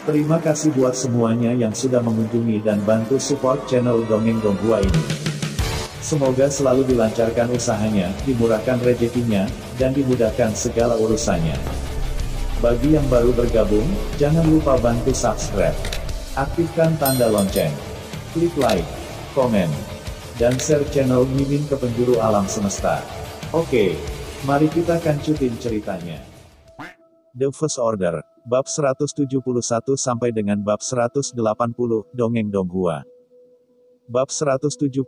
Terima kasih buat semuanya yang sudah mengunjungi dan bantu support channel Dongeng Donghua ini. Semoga selalu dilancarkan usahanya, dimurahkan rezekinya, dan dimudahkan segala urusannya. Bagi yang baru bergabung, jangan lupa bantu subscribe. Aktifkan tanda lonceng. Klik like, komen, dan share channel Mimin ke penjuru alam semesta. Oke, mari kita kancutin ceritanya. The First Order, bab 171 sampai dengan bab 180, Dongeng Donghua. Bab 171,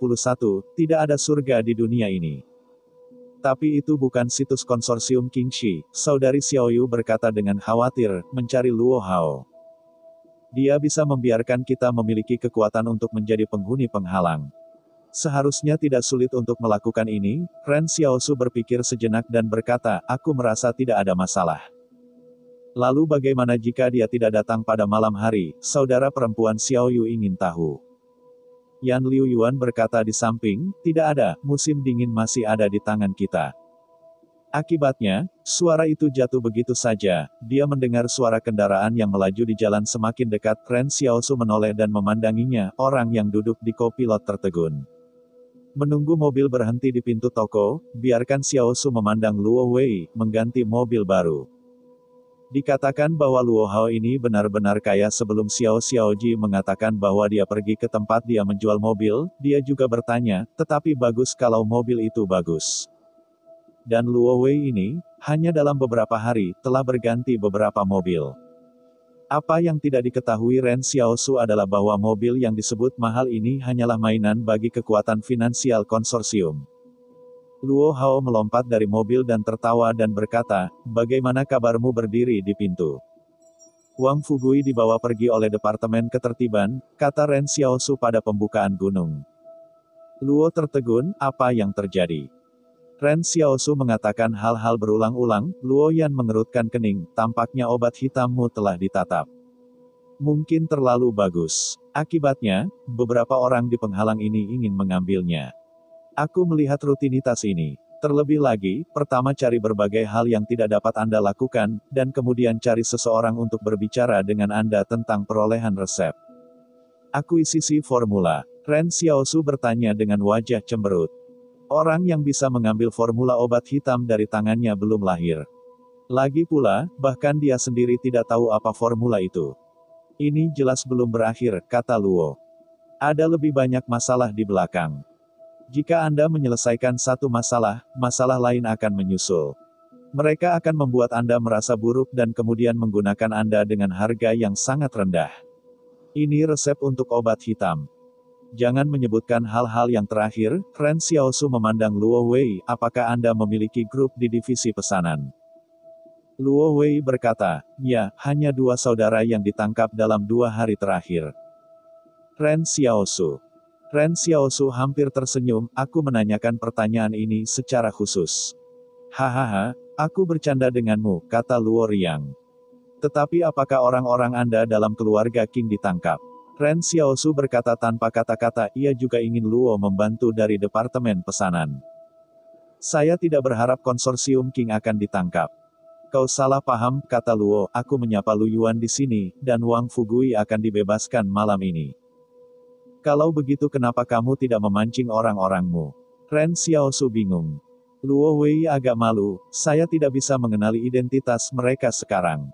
tidak ada surga di dunia ini. Tapi itu bukan situs konsorsium Qingxi, saudari Xiaoyu berkata dengan khawatir, mencari Luo Hao. Dia bisa membiarkan kita memiliki kekuatan untuk menjadi penghuni penghalang. Seharusnya tidak sulit untuk melakukan ini, Ren Xiaosu berpikir sejenak dan berkata, aku merasa tidak ada masalah. Lalu bagaimana jika dia tidak datang pada malam hari, saudara perempuan Xiaoyu ingin tahu. Yan Liu Yuan berkata di samping, tidak ada, musim dingin masih ada di tangan kita. Akibatnya, suara itu jatuh begitu saja, dia mendengar suara kendaraan yang melaju di jalan semakin dekat, Ren Xiaosu menoleh dan memandanginya, orang yang duduk di kopilot tertegun. Menunggu mobil berhenti di pintu toko, biarkan Xiaosu memandang Luo Wei, mengganti mobil baru. Dikatakan bahwa Luo Hao ini benar-benar kaya sebelum Xiao Xiaoji mengatakan bahwa dia pergi ke tempat dia menjual mobil, dia juga bertanya, tetapi bagus kalau mobil itu bagus. Dan Luo Wei ini, hanya dalam beberapa hari, telah berganti beberapa mobil. Apa yang tidak diketahui Ren Xiaosu adalah bahwa mobil yang disebut mahal ini hanyalah mainan bagi kekuatan finansial konsorsium. Luo Hao melompat dari mobil dan tertawa dan berkata, bagaimana kabarmu berdiri di pintu? Wang Fugui dibawa pergi oleh Departemen Ketertiban, kata Ren Xiaosu pada pembukaan gunung. Luo tertegun, apa yang terjadi? Ren Xiaosu mengatakan hal-hal berulang-ulang, Luo Yan mengerutkan kening, tampaknya obat hitammu telah ditatap. Mungkin terlalu bagus. Akibatnya, beberapa orang di penghalang ini ingin mengambilnya. Aku melihat rutinitas ini. Terlebih lagi, pertama cari berbagai hal yang tidak dapat Anda lakukan, dan kemudian cari seseorang untuk berbicara dengan Anda tentang perolehan resep. Akuisisi formula. Ren Xiaosu bertanya dengan wajah cemberut. Orang yang bisa mengambil formula obat hitam dari tangannya belum lahir. Lagi pula, bahkan dia sendiri tidak tahu apa formula itu. Ini jelas belum berakhir, kata Luo. Ada lebih banyak masalah di belakang. Jika Anda menyelesaikan satu masalah, masalah lain akan menyusul. Mereka akan membuat Anda merasa buruk dan kemudian menggunakan Anda dengan harga yang sangat rendah. Ini resep untuk obat hitam. Jangan menyebutkan hal-hal yang terakhir, Ren Xiaosu memandang Luo Wei, apakah Anda memiliki grup di divisi pesanan? Luo Wei berkata, ya, hanya 2 saudara yang ditangkap dalam 2 hari terakhir. Ren Xiaosu hampir tersenyum, aku menanyakan pertanyaan ini secara khusus. Hahaha, aku bercanda denganmu, kata Luo Riang. Tetapi apakah orang-orang Anda dalam keluarga King ditangkap? Ren Xiaosu berkata tanpa kata-kata, ia juga ingin Luo membantu dari Departemen Pesanan. Saya tidak berharap konsorsium King akan ditangkap. Kau salah paham, kata Luo, aku menyapa Lu Yuan di sini, dan Wang Fugui akan dibebaskan malam ini. Kalau begitu kenapa kamu tidak memancing orang-orangmu? Ren Xiaosu bingung. Luo Wei agak malu, saya tidak bisa mengenali identitas mereka sekarang.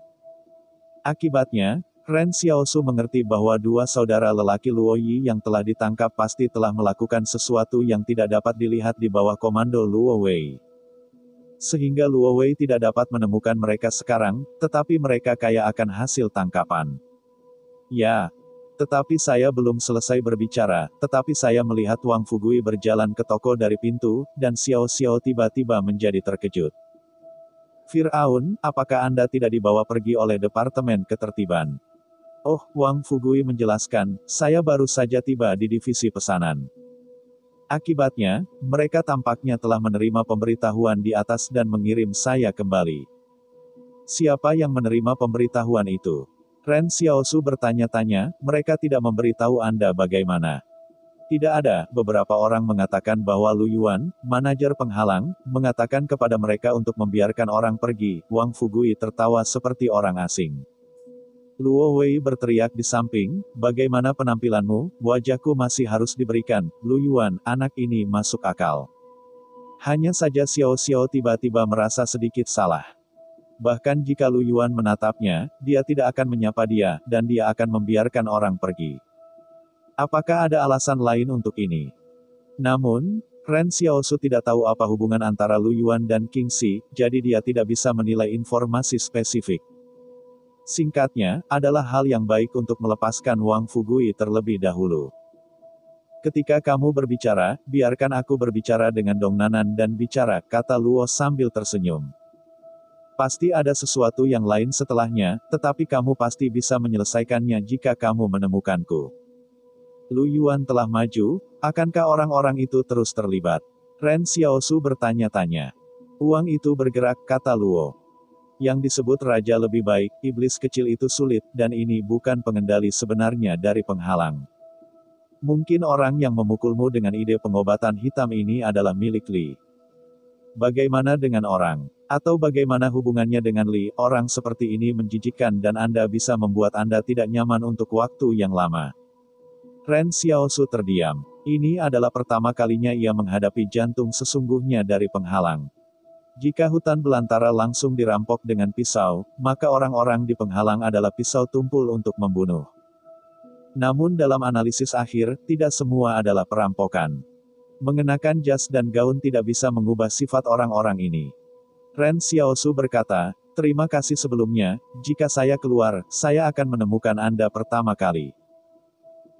Akibatnya, Ren Xiaosu mengerti bahwa 2 saudara lelaki Luo Yi yang telah ditangkap pasti telah melakukan sesuatu yang tidak dapat dilihat di bawah komando Luo Wei. Sehingga Luo Wei tidak dapat menemukan mereka sekarang, tetapi mereka kaya akan hasil tangkapan. Ya. Tetapi saya belum selesai berbicara, tetapi saya melihat Wang Fugui berjalan ke toko dari pintu, dan Xiao Xiao tiba-tiba menjadi terkejut. Fir'aun, apakah Anda tidak dibawa pergi oleh Departemen Ketertiban? Oh, Wang Fugui menjelaskan, saya baru saja tiba di divisi pesanan. Akibatnya, mereka tampaknya telah menerima pemberitahuan di atas dan mengirim saya kembali. Siapa yang menerima pemberitahuan itu? Ren Xiaosu bertanya-tanya, mereka tidak memberitahu Anda bagaimana? Tidak ada, beberapa orang mengatakan bahwa Lu Yuan, manajer penghalang, mengatakan kepada mereka untuk membiarkan orang pergi. Wang Fugui tertawa seperti orang asing. Luo Wei berteriak di samping, bagaimana penampilanmu, wajahku masih harus diberikan. Lu Yuan, anak ini masuk akal. Hanya saja Xiao Xiao tiba-tiba merasa sedikit salah. Bahkan jika Lu Yuan menatapnya, dia tidak akan menyapa dia, dan dia akan membiarkan orang pergi. Apakah ada alasan lain untuk ini? Namun, Ren Xiaosu tidak tahu apa hubungan antara Lu Yuan dan King Xi, jadi dia tidak bisa menilai informasi spesifik. Singkatnya, adalah hal yang baik untuk melepaskan Wang Fugui terlebih dahulu. Ketika kamu berbicara, biarkan aku berbicara dengan Dong Nanan dan bicara, kata Luo sambil tersenyum. Pasti ada sesuatu yang lain setelahnya, tetapi kamu pasti bisa menyelesaikannya jika kamu menemukanku. Lu Yuan telah maju, akankah orang-orang itu terus terlibat? Ren Xiaosu bertanya-tanya. Uang itu bergerak, kata Luo. Yang disebut raja lebih baik, iblis kecil itu sulit, dan ini bukan pengendali sebenarnya dari penghalang. Mungkin orang yang memukulmu dengan ide pengobatan hitam ini adalah milik Li. Bagaimana dengan orang? Atau bagaimana hubungannya dengan Li? Orang seperti ini menjijikkan dan Anda bisa membuat Anda tidak nyaman untuk waktu yang lama. Ren Xiaosu terdiam. Ini adalah pertama kalinya ia menghadapi jantung sesungguhnya dari penghalang. Jika hutan belantara langsung dirampok dengan pisau, maka orang-orang di penghalang adalah pisau tumpul untuk membunuh. Namun dalam analisis akhir, tidak semua adalah perampokan. Mengenakan jas dan gaun tidak bisa mengubah sifat orang-orang ini. Ren Xiaosu berkata, terima kasih sebelumnya, jika saya keluar, saya akan menemukan Anda pertama kali.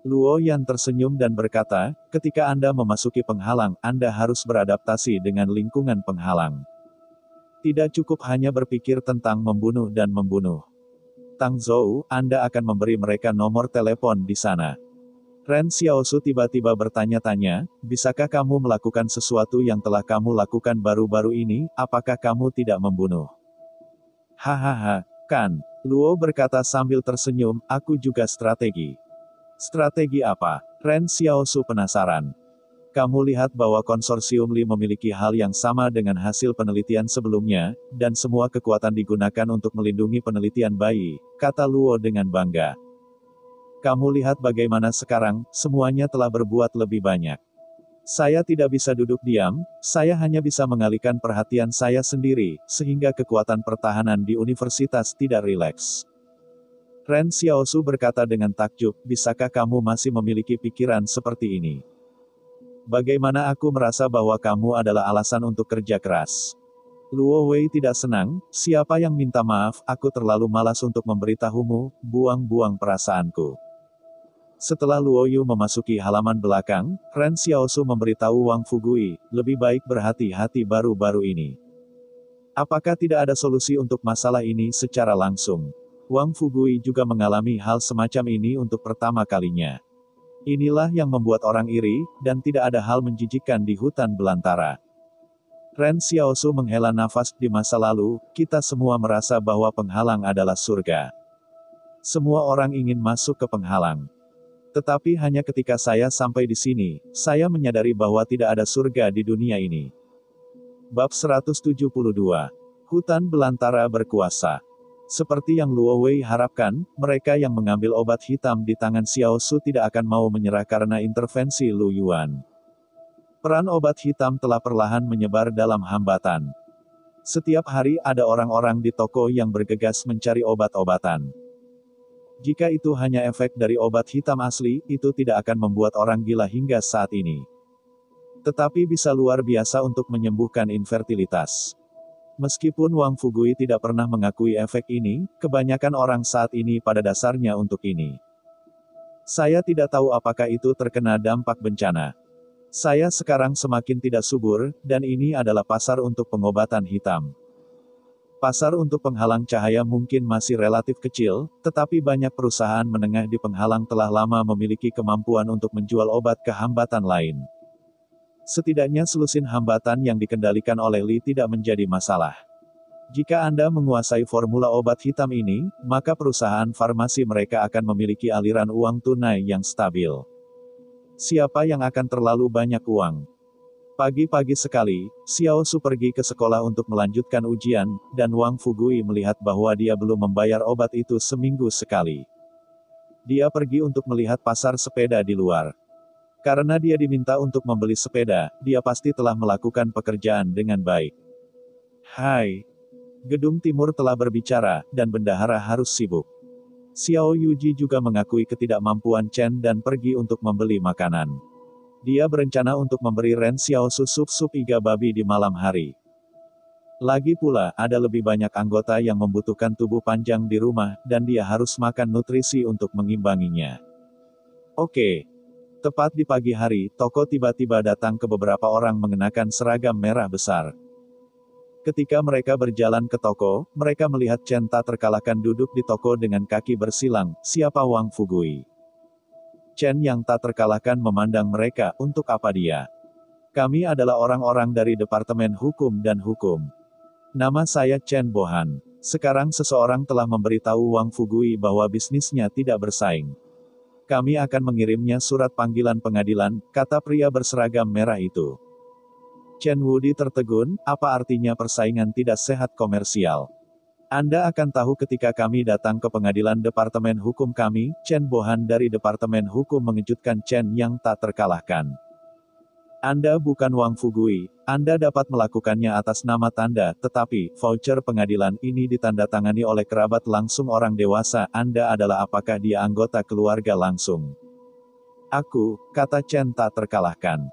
Luo Yan tersenyum dan berkata, ketika Anda memasuki penghalang, Anda harus beradaptasi dengan lingkungan penghalang. Tidak cukup hanya berpikir tentang membunuh dan membunuh. Tang Zhou, Anda akan memberi mereka nomor telepon di sana. Ren Xiaosu tiba-tiba bertanya-tanya, bisakah kamu melakukan sesuatu yang telah kamu lakukan baru-baru ini, apakah kamu tidak membunuh? Hahaha, kan? Luo berkata sambil tersenyum, aku juga strategi. Strategi apa? Ren Xiaosu penasaran. Kamu lihat bahwa konsorsium Li memiliki hal yang sama dengan hasil penelitian sebelumnya, dan semua kekuatan digunakan untuk melindungi penelitian bayi, kata Luo dengan bangga. Kamu lihat bagaimana sekarang, semuanya telah berbuat lebih banyak. Saya tidak bisa duduk diam, saya hanya bisa mengalihkan perhatian saya sendiri, sehingga kekuatan pertahanan di universitas tidak rileks. Ren Xiaosu berkata dengan takjub, bisakah kamu masih memiliki pikiran seperti ini? Bagaimana aku merasa bahwa kamu adalah alasan untuk kerja keras? Luo Wei tidak senang, siapa yang minta maaf, aku terlalu malas untuk memberitahumu, buang-buang perasaanku. Setelah Luo Yu memasuki halaman belakang, Ren Xiaosu memberitahu Wang Fugui, lebih baik berhati-hati baru-baru ini. Apakah tidak ada solusi untuk masalah ini secara langsung? Wang Fugui juga mengalami hal semacam ini untuk pertama kalinya. Inilah yang membuat orang iri, dan tidak ada hal menjijikkan di hutan belantara. Ren Xiaosu menghela nafas, di masa lalu, kita semua merasa bahwa penghalang adalah surga. Semua orang ingin masuk ke penghalang. Tetapi hanya ketika saya sampai di sini, saya menyadari bahwa tidak ada surga di dunia ini. Bab 172. Hutan belantara berkuasa. Seperti yang Luo Wei harapkan, mereka yang mengambil obat hitam di tangan Xiaosu tidak akan mau menyerah karena intervensi Lu Yuan. Peran obat hitam telah perlahan menyebar dalam hambatan. Setiap hari ada orang-orang di toko yang bergegas mencari obat-obatan. Jika itu hanya efek dari obat hitam asli, itu tidak akan membuat orang gila hingga saat ini. Tetapi bisa luar biasa untuk menyembuhkan infertilitas. Meskipun Wang Fugui tidak pernah mengakui efek ini, kebanyakan orang saat ini pada dasarnya untuk ini. Saya tidak tahu apakah itu terkena dampak bencana. Saya sekarang semakin tidak subur, dan ini adalah pasar untuk pengobatan hitam. Pasar untuk penghalang cahaya mungkin masih relatif kecil, tetapi banyak perusahaan menengah di penghalang telah lama memiliki kemampuan untuk menjual obat ke hambatan lain. Setidaknya selusin hambatan yang dikendalikan oleh Li tidak menjadi masalah. Jika Anda menguasai formula obat hitam ini, maka perusahaan farmasi mereka akan memiliki aliran uang tunai yang stabil. Siapa yang akan terlalu banyak uang? Pagi-pagi sekali, Xiao Su pergi ke sekolah untuk melanjutkan ujian, dan Wang Fugui melihat bahwa dia belum membayar obat itu seminggu sekali. Dia pergi untuk melihat pasar sepeda di luar. Karena dia diminta untuk membeli sepeda, dia pasti telah melakukan pekerjaan dengan baik. Hai. Gedung Timur telah berbicara, dan bendahara harus sibuk. Xiao Yuji juga mengakui ketidakmampuan Chen dan pergi untuk membeli makanan. Dia berencana untuk memberi Ren Xiaosu sup iga babi di malam hari. Lagi pula, ada lebih banyak anggota yang membutuhkan tubuh panjang di rumah, dan dia harus makan nutrisi untuk mengimbanginya. Oke. Tepat di pagi hari, toko tiba-tiba datang ke beberapa orang mengenakan seragam merah besar. Ketika mereka berjalan ke toko, mereka melihat Chen tak terkalahkan duduk di toko dengan kaki bersilang, siapa Wang Fugui. Chen yang tak terkalahkan memandang mereka, untuk apa dia? Kami adalah orang-orang dari Departemen Hukum dan Hukum. Nama saya Chen Bohan. Sekarang seseorang telah memberitahu Wang Fugui bahwa bisnisnya tidak bersaing. Kami akan mengirimnya surat panggilan pengadilan, kata pria berseragam merah itu. Chen Wudi tertegun, apa artinya persaingan tidak sehat komersial? Anda akan tahu ketika kami datang ke pengadilan Departemen Hukum kami, Chen Bohan dari Departemen Hukum mengejutkan Chen yang tak terkalahkan. Anda bukan Wang Fugui, Anda dapat melakukannya atas nama tanda, tetapi, voucher pengadilan ini ditandatangani oleh kerabat langsung orang dewasa, Anda adalah apakah dia anggota keluarga langsung? Aku, kata Chen tak terkalahkan.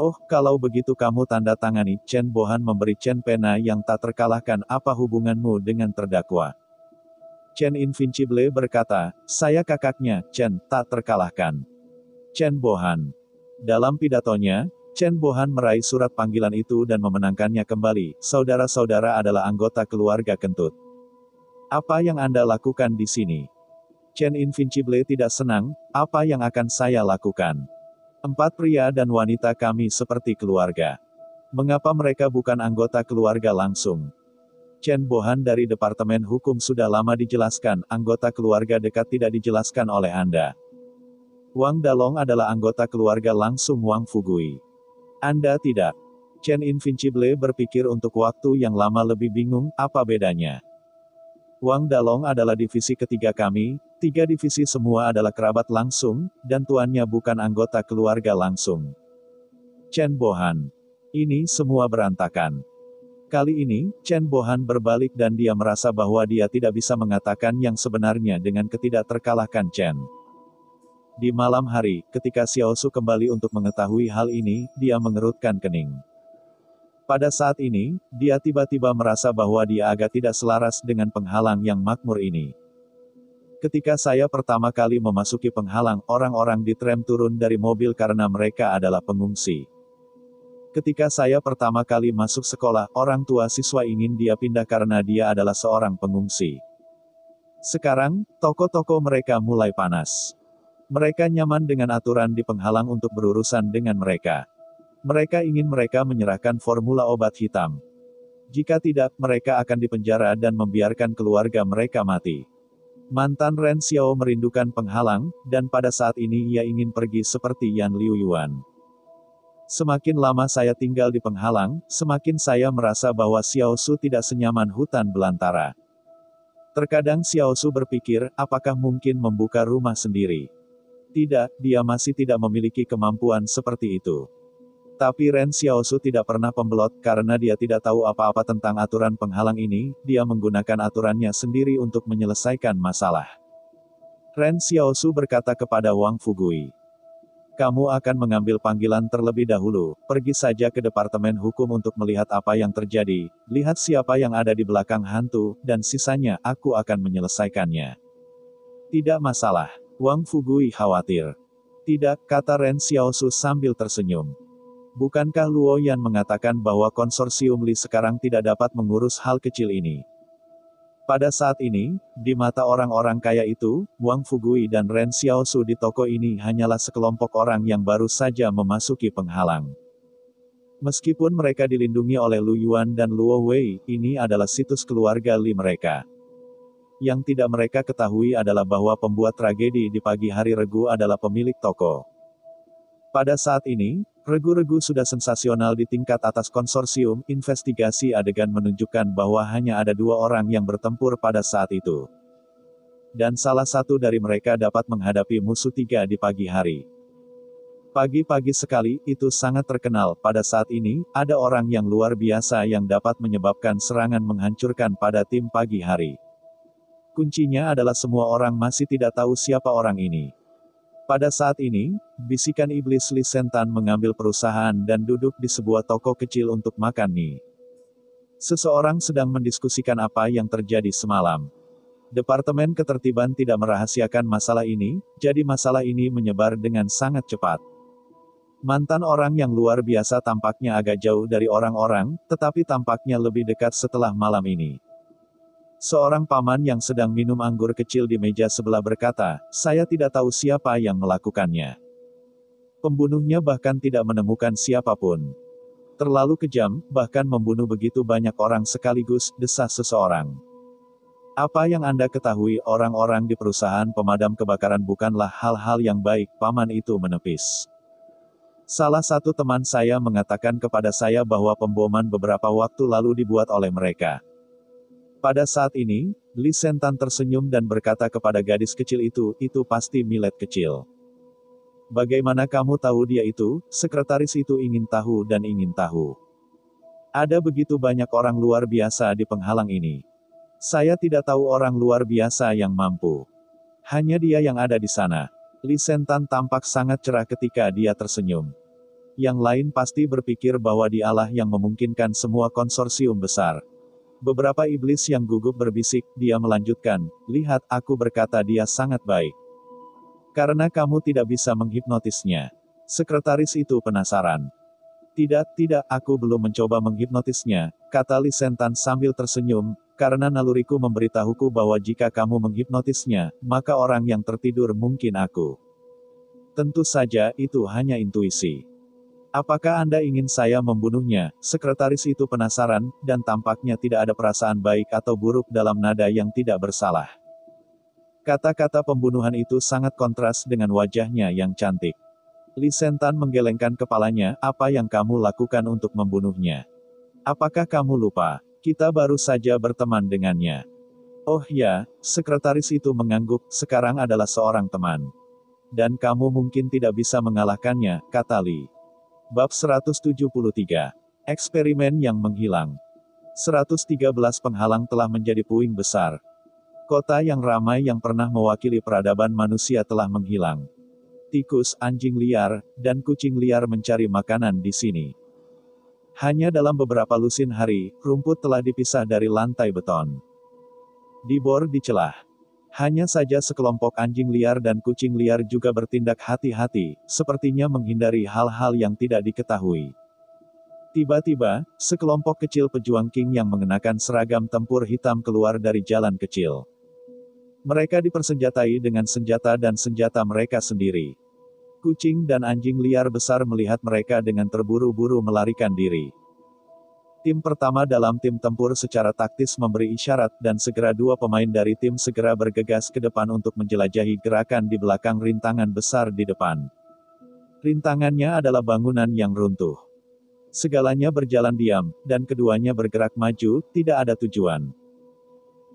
Oh, kalau begitu kamu tanda tangani, Chen Bohan memberi Chen pena yang tak terkalahkan, apa hubunganmu dengan terdakwa? Chen Invincible berkata, saya kakaknya, Chen, tak terkalahkan. Chen Bohan. Dalam pidatonya, Chen Bohan meraih surat panggilan itu dan memenangkannya kembali, saudara-saudara adalah anggota keluarga kentut. Apa yang Anda lakukan di sini? Chen Invincible tidak senang, apa yang akan saya lakukan? 4 pria dan wanita kami seperti keluarga. Mengapa mereka bukan anggota keluarga langsung? Chen Bohan dari Departemen Hukum sudah lama dijelaskan, anggota keluarga dekat tidak dijelaskan oleh Anda. Wang Dalong adalah anggota keluarga langsung Wang Fugui. Anda tidak. Chen Invincible berpikir untuk waktu yang lama lebih bingung, apa bedanya? Wang Dalong adalah divisi ketiga kami, 3 divisi semua adalah kerabat langsung, dan tuannya bukan anggota keluarga langsung. Chen Bohan. Ini semua berantakan. Kali ini, Chen Bohan berbalik dan dia merasa bahwa dia tidak bisa mengatakan yang sebenarnya dengan ketidakterkalahkan Chen. Di malam hari, ketika Xiao Su kembali untuk mengetahui hal ini, dia mengerutkan kening. Pada saat ini, dia tiba-tiba merasa bahwa dia agak tidak selaras dengan penghalang yang makmur ini. Ketika saya pertama kali memasuki penghalang, orang-orang di tram turun dari mobil karena mereka adalah pengungsi. Ketika saya pertama kali masuk sekolah, orang tua siswa ingin dia pindah karena dia adalah seorang pengungsi. Sekarang, toko-toko mereka mulai panas. Mereka nyaman dengan aturan di penghalang untuk berurusan dengan mereka. Mereka ingin mereka menyerahkan formula obat hitam. Jika tidak, mereka akan dipenjara dan membiarkan keluarga mereka mati. Mantan Ren Xiao merindukan penghalang, dan pada saat ini ia ingin pergi seperti Yan Liuyuan. Semakin lama saya tinggal di penghalang, semakin saya merasa bahwa Xiao Su tidak senyaman hutan belantara. Terkadang Xiao Su berpikir, apakah mungkin membuka rumah sendiri? Tidak, dia masih tidak memiliki kemampuan seperti itu. Tapi Ren Xiaosu tidak pernah pembelot karena dia tidak tahu apa-apa tentang aturan penghalang ini, dia menggunakan aturannya sendiri untuk menyelesaikan masalah. Ren Xiaosu berkata kepada Wang Fugui. Kamu akan mengambil panggilan terlebih dahulu, pergi saja ke Departemen Hukum untuk melihat apa yang terjadi, lihat siapa yang ada di belakang hantu, dan sisanya aku akan menyelesaikannya. Tidak masalah. Wang Fugui khawatir. Tidak, kata Ren Xiaosu sambil tersenyum. Bukankah Luo Yan mengatakan bahwa konsorsium Li sekarang tidak dapat mengurus hal kecil ini? Pada saat ini, di mata orang-orang kaya itu, Wang Fugui dan Ren Xiaosu di toko ini hanyalah sekelompok orang yang baru saja memasuki penghalang. Meskipun mereka dilindungi oleh Lu Yuan dan Luo Wei, ini adalah situs keluarga Li mereka. Yang tidak mereka ketahui adalah bahwa pembuat tragedi di pagi hari Regu adalah pemilik toko. Pada saat ini, regu-regu sudah sensasional di tingkat atas konsorsium. Investigasi adegan menunjukkan bahwa hanya ada 2 orang yang bertempur pada saat itu. Dan salah satu dari mereka dapat menghadapi musuh 3 di pagi hari. Pagi-pagi sekali, itu sangat terkenal. Pada saat ini, ada orang yang luar biasa yang dapat menyebabkan serangan menghancurkan pada tim pagi hari. Kuncinya adalah semua orang masih tidak tahu siapa orang ini. Pada saat ini, bisikan iblis Lee Sentan mengambil perusahaan dan duduk di sebuah toko kecil untuk makan mie. Seseorang sedang mendiskusikan apa yang terjadi semalam. Departemen Ketertiban tidak merahasiakan masalah ini, jadi masalah ini menyebar dengan sangat cepat. Mantan orang yang luar biasa tampaknya agak jauh dari orang-orang, tetapi tampaknya lebih dekat setelah malam ini. Seorang paman yang sedang minum anggur kecil di meja sebelah berkata, "Saya tidak tahu siapa yang melakukannya. Pembunuhnya bahkan tidak menemukan siapapun. Terlalu kejam, bahkan membunuh begitu banyak orang sekaligus," desah seseorang. "Apa yang Anda ketahui orang-orang di perusahaan pemadam kebakaran bukanlah hal-hal yang baik," paman itu menepis. "Salah satu teman saya mengatakan kepada saya bahwa pemboman beberapa waktu lalu dibuat oleh mereka." Pada saat ini, Lee Sentan tersenyum dan berkata kepada gadis kecil itu pasti Millet kecil. "Bagaimana kamu tahu dia itu?" Sekretaris itu ingin tahu dan ingin tahu. "Ada begitu banyak orang luar biasa di penghalang ini. Saya tidak tahu orang luar biasa yang mampu. Hanya dia yang ada di sana." Lee Sentan tampak sangat cerah ketika dia tersenyum. Yang lain pasti berpikir bahwa dialah yang memungkinkan semua konsorsium besar. Beberapa iblis yang gugup berbisik, dia melanjutkan, "Lihat, aku berkata dia sangat baik. Karena kamu tidak bisa menghipnotisnya." Sekretaris itu penasaran. Tidak, aku belum mencoba menghipnotisnya," kata Lee Sentan sambil tersenyum, "karena naluriku memberitahuku bahwa jika kamu menghipnotisnya, maka orang yang tertidur mungkin aku." "Tentu saja, itu hanya intuisi. Apakah Anda ingin saya membunuhnya?" Sekretaris itu penasaran, dan tampaknya tidak ada perasaan baik atau buruk dalam nada yang tidak bersalah. Kata-kata pembunuhan itu sangat kontras dengan wajahnya yang cantik. Lee Sentan menggelengkan kepalanya, "Apa yang kamu lakukan untuk membunuhnya? Apakah kamu lupa? Kita baru saja berteman dengannya." "Oh ya," sekretaris itu mengangguk, "sekarang adalah seorang teman. Dan kamu mungkin tidak bisa mengalahkannya," kata Lee. Bab 173. Eksperimen yang menghilang. 113 penghalang telah menjadi puing besar. Kota yang ramai yang pernah mewakili peradaban manusia telah menghilang. Tikus, anjing liar, dan kucing liar mencari makanan di sini. Hanya dalam beberapa lusin hari, rumput telah dipisah dari lantai beton. Dibor dicelah. Hanya saja sekelompok anjing liar dan kucing liar juga bertindak hati-hati, sepertinya menghindari hal-hal yang tidak diketahui. Tiba-tiba, sekelompok kecil pejuang King yang mengenakan seragam tempur hitam keluar dari jalan kecil. Mereka dipersenjatai dengan senjata dan senjata mereka sendiri. Kucing dan anjing liar besar melihat mereka dengan terburu-buru melarikan diri. Tim pertama dalam tim tempur secara taktis memberi isyarat, dan segera 2 pemain dari tim segera bergegas ke depan untuk menjelajahi gerakan di belakang rintangan besar di depan. Rintangannya adalah bangunan yang runtuh. Segalanya berjalan diam, dan keduanya bergerak maju, tidak ada tujuan.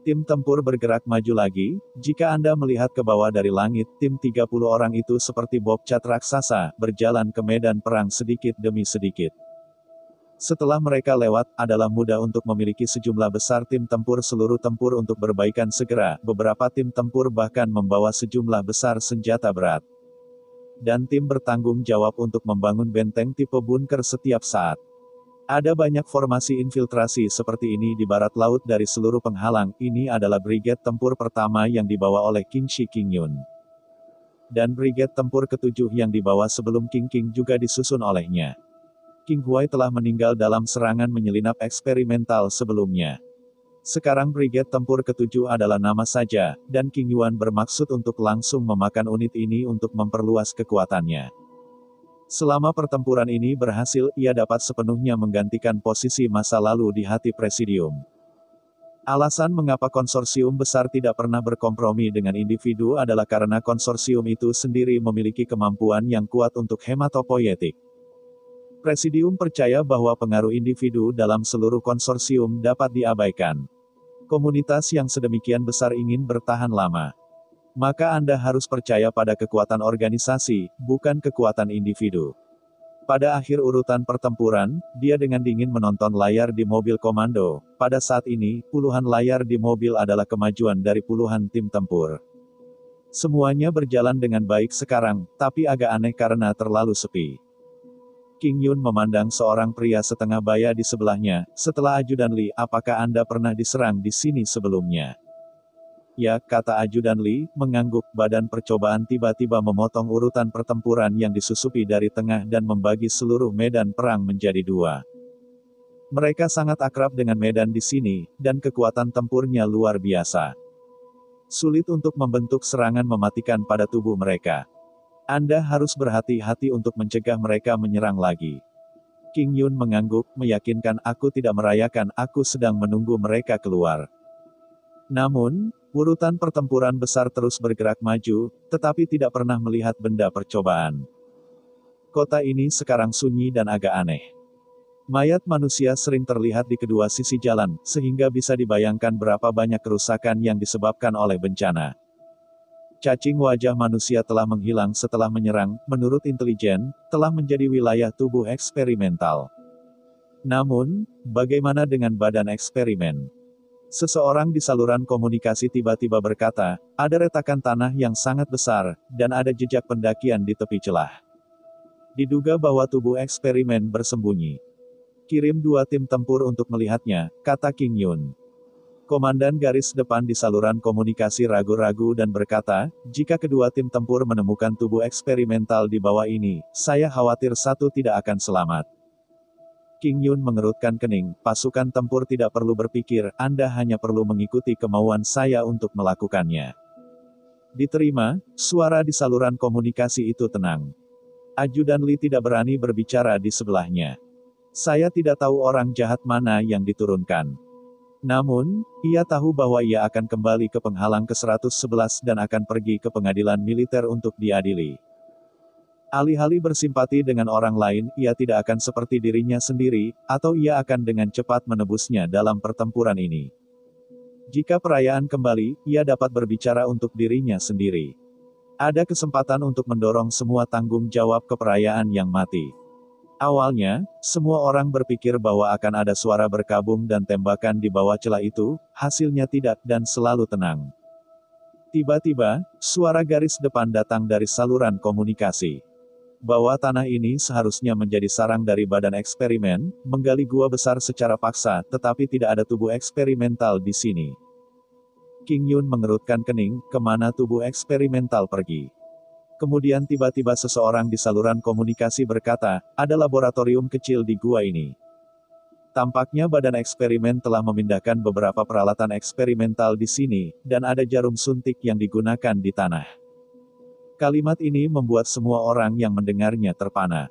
Tim tempur bergerak maju lagi. Jika Anda melihat ke bawah dari langit, tim 30 orang itu seperti bobcat raksasa, berjalan ke medan perang sedikit demi sedikit. Setelah mereka lewat, adalah mudah untuk memiliki sejumlah besar tim tempur seluruh tempur untuk berbaikan segera. Beberapa tim tempur bahkan membawa sejumlah besar senjata berat. Dan tim bertanggung jawab untuk membangun benteng tipe bunker setiap saat. Ada banyak formasi infiltrasi seperti ini di barat laut dari seluruh penghalang. Ini adalah brigade tempur pertama yang dibawa oleh King Shi Qingyun. Dan brigade tempur ke-7 yang dibawa sebelum King King juga disusun olehnya. King Huai telah meninggal dalam serangan menyelinap eksperimental sebelumnya. Sekarang brigade tempur ke-7 adalah nama saja, dan King Yuan bermaksud untuk langsung memakan unit ini untuk memperluas kekuatannya. Selama pertempuran ini berhasil, ia dapat sepenuhnya menggantikan posisi masa lalu di hati Presidium. Alasan mengapa konsorsium besar tidak pernah berkompromi dengan individu adalah karena konsorsium itu sendiri memiliki kemampuan yang kuat untuk hematopoietik. Presidium percaya bahwa pengaruh individu dalam seluruh konsorsium dapat diabaikan. Komunitas yang sedemikian besar ingin bertahan lama. Maka Anda harus percaya pada kekuatan organisasi, bukan kekuatan individu. Pada akhir urutan pertempuran, dia dengan dingin menonton layar di mobil komando. Pada saat ini, puluhan layar di mobil adalah kemajuan dari puluhan tim tempur. Semuanya berjalan dengan baik sekarang, tapi agak aneh karena terlalu sepi. King Yun memandang seorang pria setengah baya di sebelahnya. Setelah ajudan Li, apakah Anda pernah diserang di sini sebelumnya? Ya, kata ajudan Li, mengangguk. Badan percobaan tiba-tiba memotong urutan pertempuran yang disusupi dari tengah dan membagi seluruh medan perang menjadi dua. Mereka sangat akrab dengan medan di sini, dan kekuatan tempurnya luar biasa. Sulit untuk membentuk serangan mematikan pada tubuh mereka. Anda harus berhati-hati untuk mencegah mereka menyerang lagi. King Yun mengangguk, meyakinkan aku tidak merayakan, aku sedang menunggu mereka keluar. Namun, urutan pertempuran besar terus bergerak maju, tetapi tidak pernah melihat benda percobaan. Kota ini sekarang sunyi dan agak aneh. Mayat manusia sering terlihat di kedua sisi jalan, sehingga bisa dibayangkan berapa banyak kerusakan yang disebabkan oleh bencana. Cacing wajah manusia telah menghilang setelah menyerang, menurut intelijen, telah menjadi wilayah tubuh eksperimental. Namun, bagaimana dengan badan eksperimen? Seseorang di saluran komunikasi tiba-tiba berkata, ada retakan tanah yang sangat besar, dan ada jejak pendakian di tepi celah. Diduga bahwa tubuh eksperimen bersembunyi. Kirim 2 tim tempur untuk melihatnya, kata King Yun. Komandan garis depan di saluran komunikasi ragu-ragu dan berkata, jika kedua tim tempur menemukan tubuh eksperimental di bawah ini, saya khawatir satu tidak akan selamat. King Yun mengerutkan kening, pasukan tempur tidak perlu berpikir, Anda hanya perlu mengikuti kemauan saya untuk melakukannya. Diterima, suara di saluran komunikasi itu tenang. Ajudan Li tidak berani berbicara di sebelahnya. Saya tidak tahu orang jahat mana yang diturunkan. Namun, ia tahu bahwa ia akan kembali ke penghalang ke-111 dan akan pergi ke pengadilan militer untuk diadili. Alih-alih bersimpati dengan orang lain, ia tidak akan seperti dirinya sendiri, atau ia akan dengan cepat menebusnya dalam pertempuran ini. Jika perayaan kembali, ia dapat berbicara untuk dirinya sendiri. Ada kesempatan untuk mendorong semua tanggung jawab ke perayaan yang mati. Awalnya, semua orang berpikir bahwa akan ada suara berkabung dan tembakan di bawah celah itu, hasilnya tidak, dan selalu tenang. Tiba-tiba, suara garis depan datang dari saluran komunikasi. Bahwa tanah ini seharusnya menjadi sarang dari badan eksperimen, menggali gua besar secara paksa, tetapi tidak ada tubuh eksperimental di sini. King Yun mengerutkan kening, kemana tubuh eksperimental pergi? Kemudian tiba-tiba seseorang di saluran komunikasi berkata, ada laboratorium kecil di gua ini. Tampaknya badan eksperimen telah memindahkan beberapa peralatan eksperimental di sini, dan ada jarum suntik yang digunakan di tanah. Kalimat ini membuat semua orang yang mendengarnya terpana.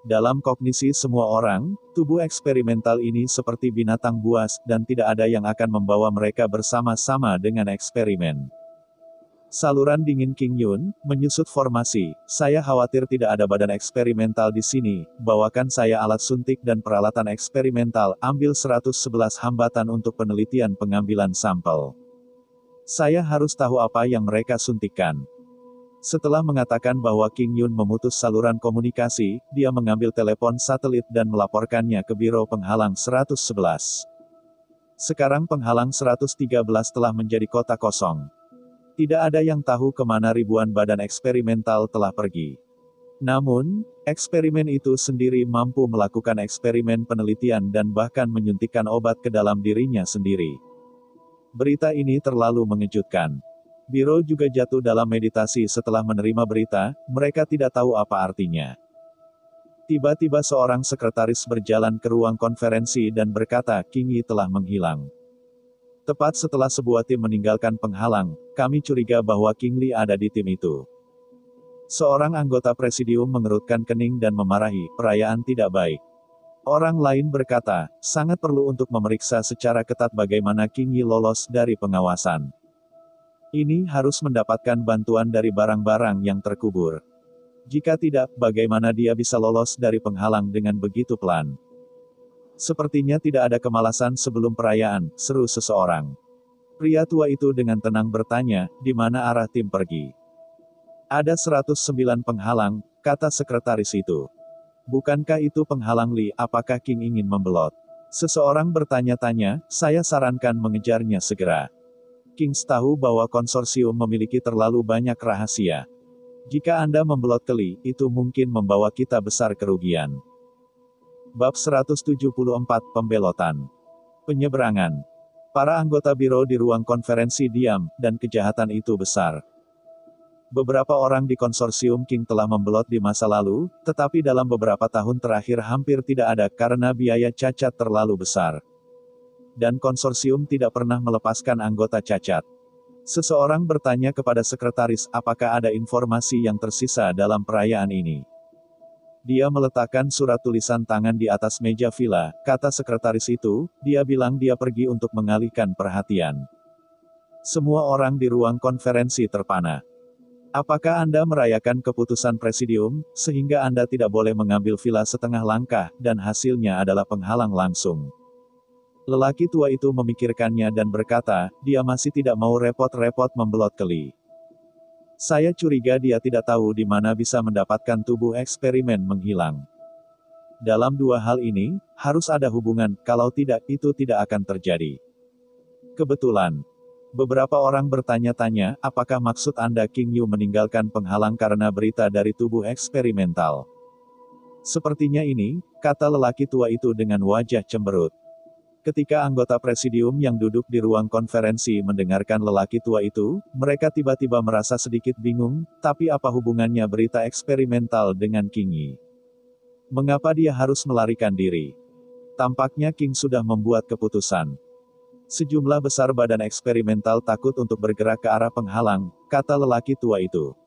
Dalam kognisi semua orang, tubuh eksperimental ini seperti binatang buas, dan tidak ada yang akan membawa mereka bersama-sama dengan eksperimen. Saluran dingin King Yun, menyusut formasi, saya khawatir tidak ada badan eksperimental di sini, bawakan saya alat suntik dan peralatan eksperimental, ambil 111 hambatan untuk penelitian pengambilan sampel. Saya harus tahu apa yang mereka suntikkan. Setelah mengatakan bahwa King Yun memutus saluran komunikasi, dia mengambil telepon satelit dan melaporkannya ke Biro Penghalang 111. Sekarang Penghalang 113 telah menjadi kota kosong. Tidak ada yang tahu kemana ribuan badan eksperimental telah pergi. Namun, eksperimen itu sendiri mampu melakukan eksperimen penelitian dan bahkan menyuntikkan obat ke dalam dirinya sendiri. Berita ini terlalu mengejutkan. Biro juga jatuh dalam meditasi setelah menerima berita, mereka tidak tahu apa artinya. Tiba-tiba seorang sekretaris berjalan ke ruang konferensi dan berkata, King Yi telah menghilang. Tepat setelah sebuah tim meninggalkan penghalang, kami curiga bahwa King Li ada di tim itu. Seorang anggota presidium mengerutkan kening dan memarahi, perayaan tidak baik. Orang lain berkata, sangat perlu untuk memeriksa secara ketat bagaimana King Yi lolos dari pengawasan. Ini harus mendapatkan bantuan dari barang-barang yang terkubur. Jika tidak, bagaimana dia bisa lolos dari penghalang dengan begitu pelan? Sepertinya tidak ada kemalasan sebelum perayaan, seru seseorang. Pria tua itu dengan tenang bertanya, di mana arah tim pergi? Ada 109 penghalang, kata sekretaris itu. Bukankah itu penghalang Li? Apakah King ingin membelot? Seseorang bertanya-tanya, saya sarankan mengejarnya segera. King tahu bahwa konsorsium memiliki terlalu banyak rahasia. Jika Anda membelot ke Li, itu mungkin membawa kita besar kerugian. Bab 174 Pembelotan. Penyeberangan. Para anggota biro di ruang konferensi diam, dan kejahatan itu besar. Beberapa orang di konsorsium King telah membelot di masa lalu, tetapi dalam beberapa tahun terakhir hampir tidak ada karena biaya cacat terlalu besar. Dan konsorsium tidak pernah melepaskan anggota cacat. Seseorang bertanya kepada sekretaris, apakah ada informasi yang tersisa dalam perayaan ini? Dia meletakkan surat tulisan tangan di atas meja villa, kata sekretaris itu, dia bilang dia pergi untuk mengalihkan perhatian. Semua orang di ruang konferensi terpana. Apakah Anda merayakan keputusan presidium, sehingga Anda tidak boleh mengambil villa setengah langkah, dan hasilnya adalah penghalang langsung? Lelaki tua itu memikirkannya dan berkata, dia masih tidak mau repot-repot membelot ke Li. Saya curiga dia tidak tahu di mana bisa mendapatkan tubuh eksperimen menghilang. Dalam dua hal ini, harus ada hubungan, kalau tidak, itu tidak akan terjadi. Kebetulan. Beberapa orang bertanya-tanya, apakah maksud Anda King Yu meninggalkan penghalang karena berita dari tubuh eksperimental? Sepertinya ini, kata lelaki tua itu dengan wajah cemberut. Ketika anggota presidium yang duduk di ruang konferensi mendengarkan lelaki tua itu, mereka tiba-tiba merasa sedikit bingung, tapi apa hubungannya berita eksperimental dengan King Yi? Mengapa dia harus melarikan diri? Tampaknya King sudah membuat keputusan. Sejumlah besar badan eksperimental takut untuk bergerak ke arah penghalang, kata lelaki tua itu.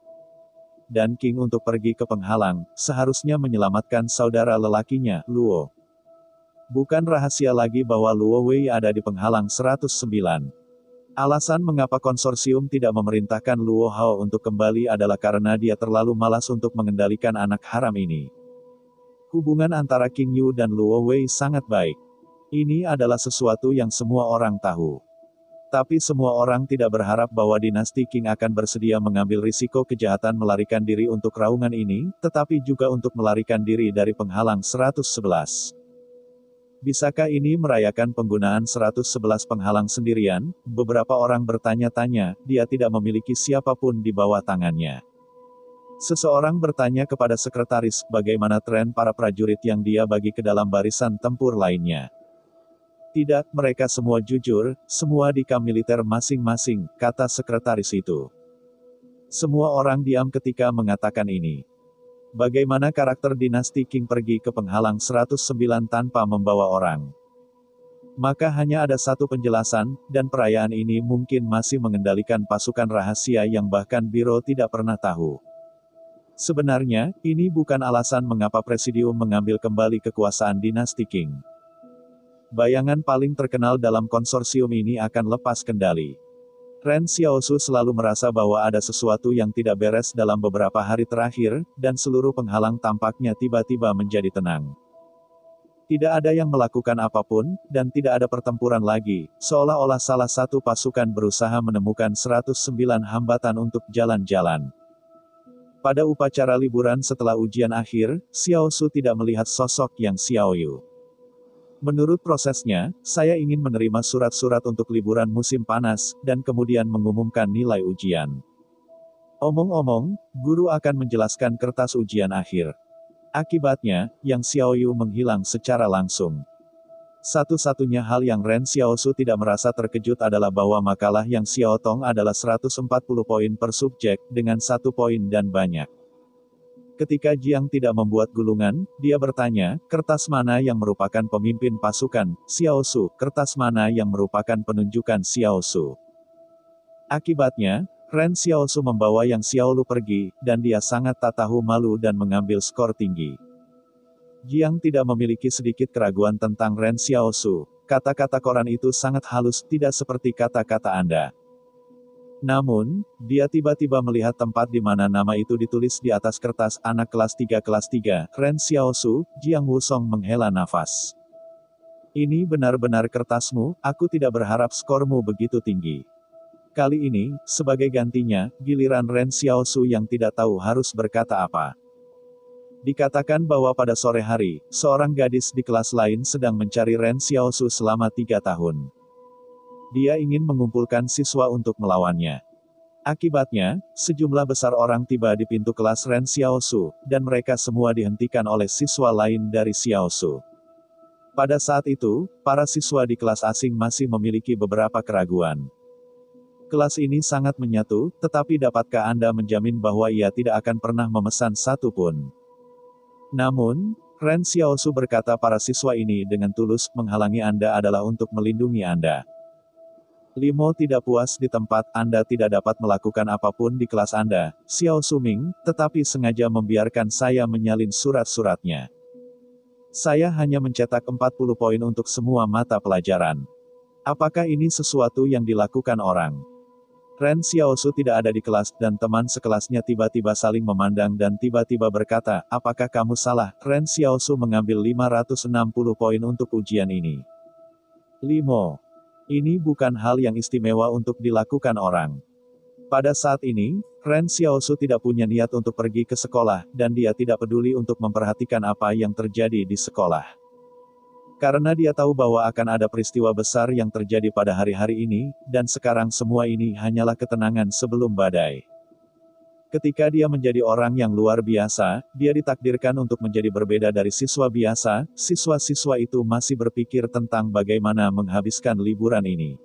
Dan King untuk pergi ke penghalang, seharusnya menyelamatkan saudara lelakinya, Luo. Bukan rahasia lagi bahwa Luo Wei ada di penghalang 109. Alasan mengapa konsorsium tidak memerintahkan Luo Hao untuk kembali adalah karena dia terlalu malas untuk mengendalikan anak haram ini. Hubungan antara King Yu dan Luo Wei sangat baik. Ini adalah sesuatu yang semua orang tahu. Tapi semua orang tidak berharap bahwa dinasti King akan bersedia mengambil risiko kejahatan melarikan diri untuk raungan ini, tetapi juga untuk melarikan diri dari penghalang 111. Bisakah ini merayakan penggunaan 111 penghalang sendirian? Beberapa orang bertanya-tanya, dia tidak memiliki siapapun di bawah tangannya. Seseorang bertanya kepada sekretaris, bagaimana tren para prajurit yang dia bagi ke dalam barisan tempur lainnya. Tidak, mereka semua jujur, semua di kamp militer masing-masing, kata sekretaris itu. Semua orang diam ketika mengatakan ini. Bagaimana karakter dinasti King pergi ke penghalang 109 tanpa membawa orang? Maka hanya ada satu penjelasan, dan perayaan ini mungkin masih mengendalikan pasukan rahasia yang bahkan biro tidak pernah tahu. Sebenarnya, ini bukan alasan mengapa presidium mengambil kembali kekuasaan dinasti King. Bayangan paling terkenal dalam konsorsium ini akan lepas kendali. Ren Xiaosu selalu merasa bahwa ada sesuatu yang tidak beres dalam beberapa hari terakhir, dan seluruh penghalang tampaknya tiba-tiba menjadi tenang. Tidak ada yang melakukan apapun, dan tidak ada pertempuran lagi, seolah-olah salah satu pasukan berusaha menemukan 109 hambatan untuk jalan-jalan. Pada upacara liburan setelah ujian akhir, Xiaosu tidak melihat sosok yang Xiaoyu. Menurut prosesnya, saya ingin menerima surat-surat untuk liburan musim panas, dan kemudian mengumumkan nilai ujian. Omong-omong, guru akan menjelaskan kertas ujian akhir. Akibatnya, Yang Xiaoyu menghilang secara langsung. Satu-satunya hal yang Ren Xiaosu tidak merasa terkejut adalah bahwa makalah Yang Xiaotong adalah 140 poin per subjek, dengan 1 poin dan banyak. Ketika Jiang tidak membuat gulungan, dia bertanya, kertas mana yang merupakan pemimpin pasukan, Xiaosu, kertas mana yang merupakan penunjukan Xiaosu. Akibatnya, Ren Xiaosu membawa Yang Xiaolu pergi, dan dia sangat tak tahu malu dan mengambil skor tinggi. Jiang tidak memiliki sedikit keraguan tentang Ren Xiaoshu. Kata-kata koran itu sangat halus, tidak seperti kata-kata Anda. Namun, dia tiba-tiba melihat tempat di mana nama itu ditulis di atas kertas. Anak kelas 3, Ren Xiaoshu. Jiang Wusong menghela nafas. Ini benar-benar kertasmu, aku tidak berharap skormu begitu tinggi. Kali ini, sebagai gantinya, giliran Ren Xiaoshu yang tidak tahu harus berkata apa. Dikatakan bahwa pada sore hari, seorang gadis di kelas lain sedang mencari Ren Xiaoshu selama 3 tahun. Dia ingin mengumpulkan siswa untuk melawannya. Akibatnya, sejumlah besar orang tiba di pintu kelas Ren Xiaoshu, dan mereka semua dihentikan oleh siswa lain dari Xiaoshu. Pada saat itu, para siswa di kelas asing masih memiliki beberapa keraguan. Kelas ini sangat menyatu, tetapi dapatkah Anda menjamin bahwa ia tidak akan pernah memesan satu pun? Namun, Ren Xiaoshu berkata para siswa ini dengan tulus, menghalangi Anda adalah untuk melindungi Anda. Limo tidak puas di tempat, Anda tidak dapat melakukan apapun di kelas Anda, Xiaoshu Ming, tetapi sengaja membiarkan saya menyalin surat-suratnya. Saya hanya mencetak 40 poin untuk semua mata pelajaran. Apakah ini sesuatu yang dilakukan orang? Ren Xiaoshu tidak ada di kelas, dan teman sekelasnya tiba-tiba saling memandang dan tiba-tiba berkata, apakah kamu salah? Ren Xiaoshu mengambil 560 poin untuk ujian ini. Limo. Ini bukan hal yang istimewa untuk dilakukan orang. Pada saat ini, Ren Xiaoshu tidak punya niat untuk pergi ke sekolah, dan dia tidak peduli untuk memperhatikan apa yang terjadi di sekolah. Karena dia tahu bahwa akan ada peristiwa besar yang terjadi pada hari-hari ini, dan sekarang semua ini hanyalah ketenangan sebelum badai. Ketika dia menjadi orang yang luar biasa, dia ditakdirkan untuk menjadi berbeda dari siswa biasa. Siswa-siswa itu masih berpikir tentang bagaimana menghabiskan liburan ini.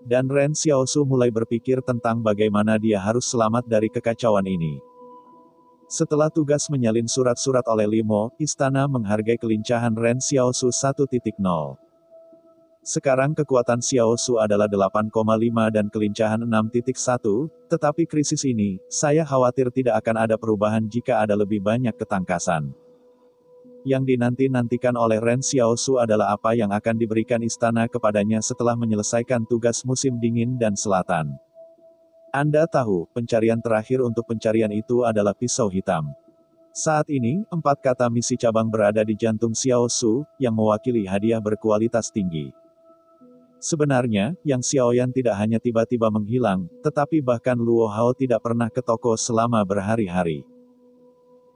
Dan Ren Xiaoshu mulai berpikir tentang bagaimana dia harus selamat dari kekacauan ini. Setelah tugas menyalin surat-surat oleh Limo, istana menghargai kelincahan Ren Xiaoshu 1.0. Sekarang kekuatan Xiaoshu adalah 8,5 dan kelincahan 6.1, tetapi krisis ini, saya khawatir tidak akan ada perubahan jika ada lebih banyak ketangkasan. Yang dinanti-nantikan oleh Ren Xiaoshu adalah apa yang akan diberikan istana kepadanya setelah menyelesaikan tugas musim dingin dan selatan. Anda tahu, pencarian terakhir untuk pencarian itu adalah pisau hitam. Saat ini, 4 kata misi cabang berada di jantung Xiaoshu, yang mewakili hadiah berkualitas tinggi. Sebenarnya, Yang Xiaoyan tidak hanya tiba-tiba menghilang, tetapi bahkan Luo Hao tidak pernah ke toko selama berhari-hari.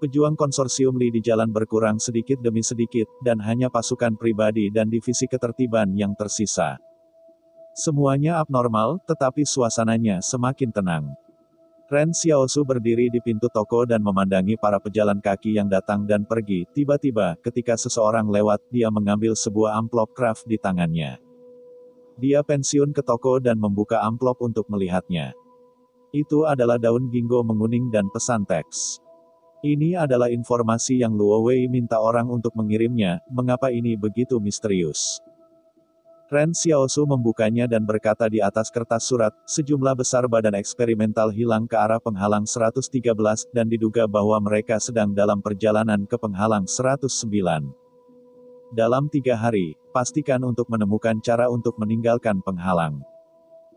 Pejuang konsorsium Li di jalan berkurang sedikit demi sedikit, dan hanya pasukan pribadi dan divisi ketertiban yang tersisa. Semuanya abnormal, tetapi suasananya semakin tenang. Ren Xiaoshu berdiri di pintu toko dan memandangi para pejalan kaki yang datang dan pergi. Tiba-tiba, ketika seseorang lewat, dia mengambil sebuah amplop kraft di tangannya. Dia pensiun ke toko dan membuka amplop untuk melihatnya. Itu adalah daun ginkgo menguning dan pesan teks. Ini adalah informasi yang Luo Wei minta orang untuk mengirimnya. Mengapa ini begitu misterius? Ren Xiaoshu membukanya dan berkata di atas kertas surat, sejumlah besar badan eksperimental hilang ke arah penghalang 113, dan diduga bahwa mereka sedang dalam perjalanan ke penghalang 109. Dalam 3 hari, pastikan untuk menemukan cara untuk meninggalkan penghalang.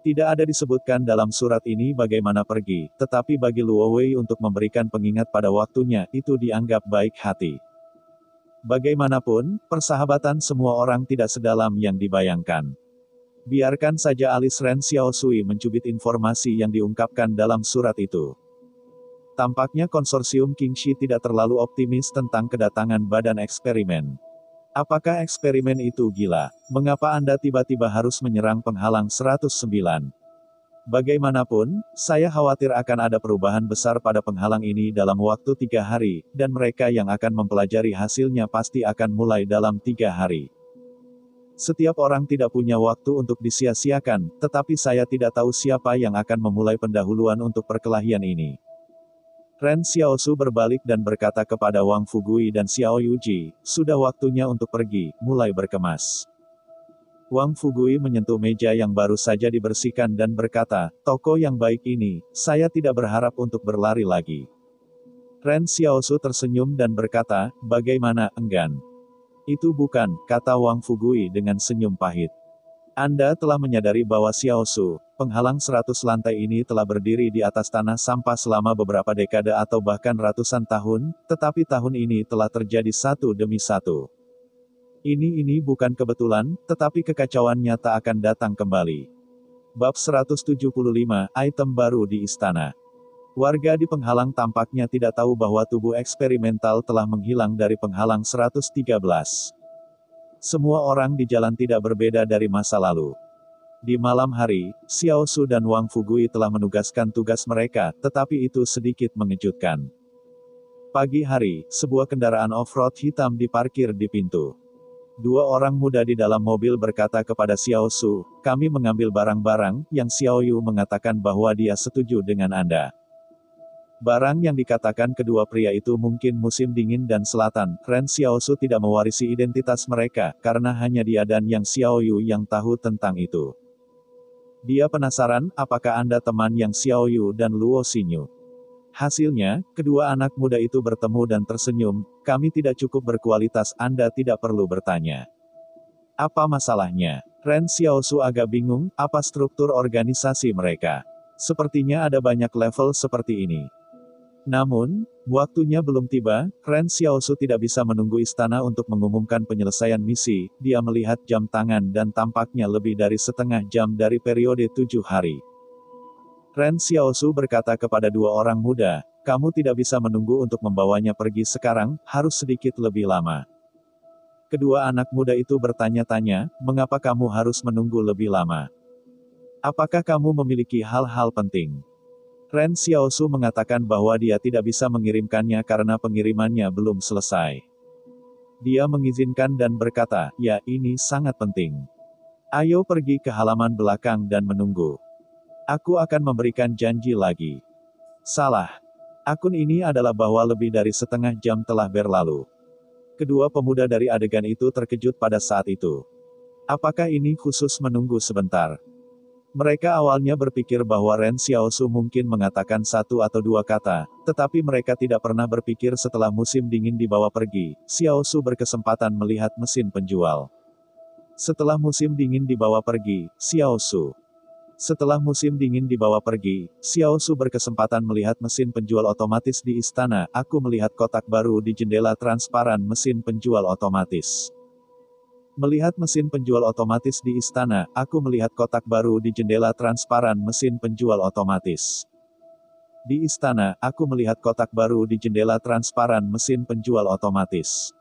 Tidak ada disebutkan dalam surat ini bagaimana pergi, tetapi bagi Luo Wei untuk memberikan pengingat pada waktunya, itu dianggap baik hati. Bagaimanapun, persahabatan semua orang tidak sedalam yang dibayangkan. Biarkan saja alis Ren Xiaoshu mencubit informasi yang diungkapkan dalam surat itu. Tampaknya konsorsium Qingxi tidak terlalu optimis tentang kedatangan badan eksperimen. Apakah eksperimen itu gila? Mengapa Anda tiba-tiba harus menyerang penghalang 109? Bagaimanapun, saya khawatir akan ada perubahan besar pada penghalang ini dalam waktu 3 hari, dan mereka yang akan mempelajari hasilnya pasti akan mulai dalam 3 hari. Setiap orang tidak punya waktu untuk disia-siakan, tetapi saya tidak tahu siapa yang akan memulai pendahuluan untuk perkelahian ini. Ren Xiaoshu berbalik dan berkata kepada Wang Fugui dan Xiao Yuji, sudah waktunya untuk pergi, mulai berkemas. Wang Fugui menyentuh meja yang baru saja dibersihkan dan berkata, toko yang baik ini, saya tidak berharap untuk berlari lagi. Ren Xiaosu tersenyum dan berkata, bagaimana, enggan? Itu bukan, kata Wang Fugui dengan senyum pahit. Anda telah menyadari bahwa Xiaosu, penghalang 100 lantai ini telah berdiri di atas tanah sampah selama beberapa dekade atau bahkan ratusan tahun, tetapi tahun ini telah terjadi satu demi satu. Ini bukan kebetulan, tetapi kekacauan nyata akan datang kembali. Bab 175, item baru di istana. Warga di penghalang tampaknya tidak tahu bahwa tubuh eksperimental telah menghilang dari penghalang 113. Semua orang di jalan tidak berbeda dari masa lalu. Di malam hari, Xiaosu dan Wang Fugui telah menugaskan tugas mereka, tetapi itu sedikit mengejutkan. Pagi hari, sebuah kendaraan off-road hitam diparkir di pintu. Dua orang muda di dalam mobil berkata kepada Xiaosu, kami mengambil barang-barang, yang Xiaoyu mengatakan bahwa dia setuju dengan Anda. Barang yang dikatakan kedua pria itu mungkin musim dingin dan selatan. Ren Xiaosu tidak mewarisi identitas mereka, karena hanya dia dan Yang Xiaoyu yang tahu tentang itu. Dia penasaran, apakah Anda teman Yang Xiaoyu dan Luo Xinyu? Hasilnya, kedua anak muda itu bertemu dan tersenyum, kami tidak cukup berkualitas, Anda tidak perlu bertanya. Apa masalahnya? Ren Xiaosu agak bingung, apa struktur organisasi mereka? Sepertinya ada banyak level seperti ini. Namun, waktunya belum tiba, Ren Xiaosu tidak bisa menunggu istana untuk mengumumkan penyelesaian misi, dia melihat jam tangan dan tampaknya lebih dari setengah jam dari periode 7 hari. Ren Xiaosu berkata kepada dua orang muda, kamu tidak bisa menunggu untuk membawanya pergi sekarang, harus sedikit lebih lama. Kedua anak muda itu bertanya-tanya, mengapa kamu harus menunggu lebih lama? Apakah kamu memiliki hal-hal penting? Ren Xiaosu mengatakan bahwa dia tidak bisa mengirimkannya karena pengirimannya belum selesai. Dia mengizinkan dan berkata, ya, ini sangat penting. Ayo pergi ke halaman belakang dan menunggu. Aku akan memberikan janji lagi. Salah. Akun ini adalah bahwa lebih dari setengah jam telah berlalu. Kedua pemuda dari adegan itu terkejut pada saat itu. Apakah ini khusus menunggu sebentar? Mereka awalnya berpikir bahwa Ren Xiaosu mungkin mengatakan satu atau dua kata, tetapi mereka tidak pernah berpikir setelah musim dingin dibawa pergi, Xiaosu berkesempatan melihat mesin penjual. Setelah musim dingin dibawa pergi, Xiaosu berkesempatan melihat mesin penjual otomatis di istana, aku melihat kotak baru di jendela transparan mesin penjual otomatis. Melihat mesin penjual otomatis di istana, aku melihat kotak baru di jendela transparan mesin penjual otomatis. Di istana, aku melihat kotak baru di jendela transparan mesin penjual otomatis.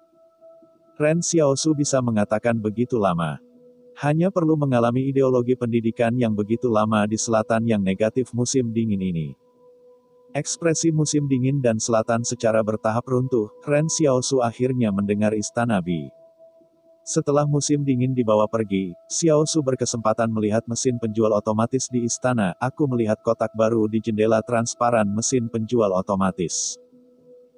Ren Xiaosu bisa mengatakan begitu lama. Hanya perlu mengalami ideologi pendidikan yang begitu lama di selatan yang negatif musim dingin ini. Ekspresi musim dingin dan selatan secara bertahap runtuh, Ren Xiaosu akhirnya mendengar istana Bi. Setelah musim dingin dibawa pergi, Xiaosu berkesempatan melihat mesin penjual otomatis di istana, aku melihat kotak baru di jendela transparan mesin penjual otomatis.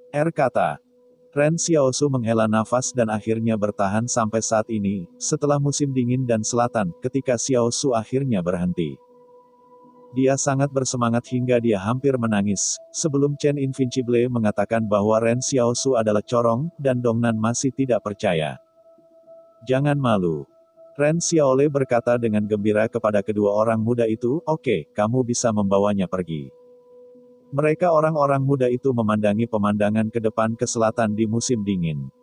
Kata. Ren Xiaosu menghela nafas dan akhirnya bertahan sampai saat ini, setelah musim dingin dan selatan, ketika Xiaosu akhirnya berhenti. Dia sangat bersemangat hingga dia hampir menangis, sebelum Chen Invincible mengatakan bahwa Ren Xiaosu adalah corong, dan Dongnan masih tidak percaya. Jangan malu. Ren Xiaole berkata dengan gembira kepada kedua orang muda itu, oke, kamu bisa membawanya pergi. Mereka orang-orang muda itu memandangi pemandangan ke depan ke selatan di musim dingin.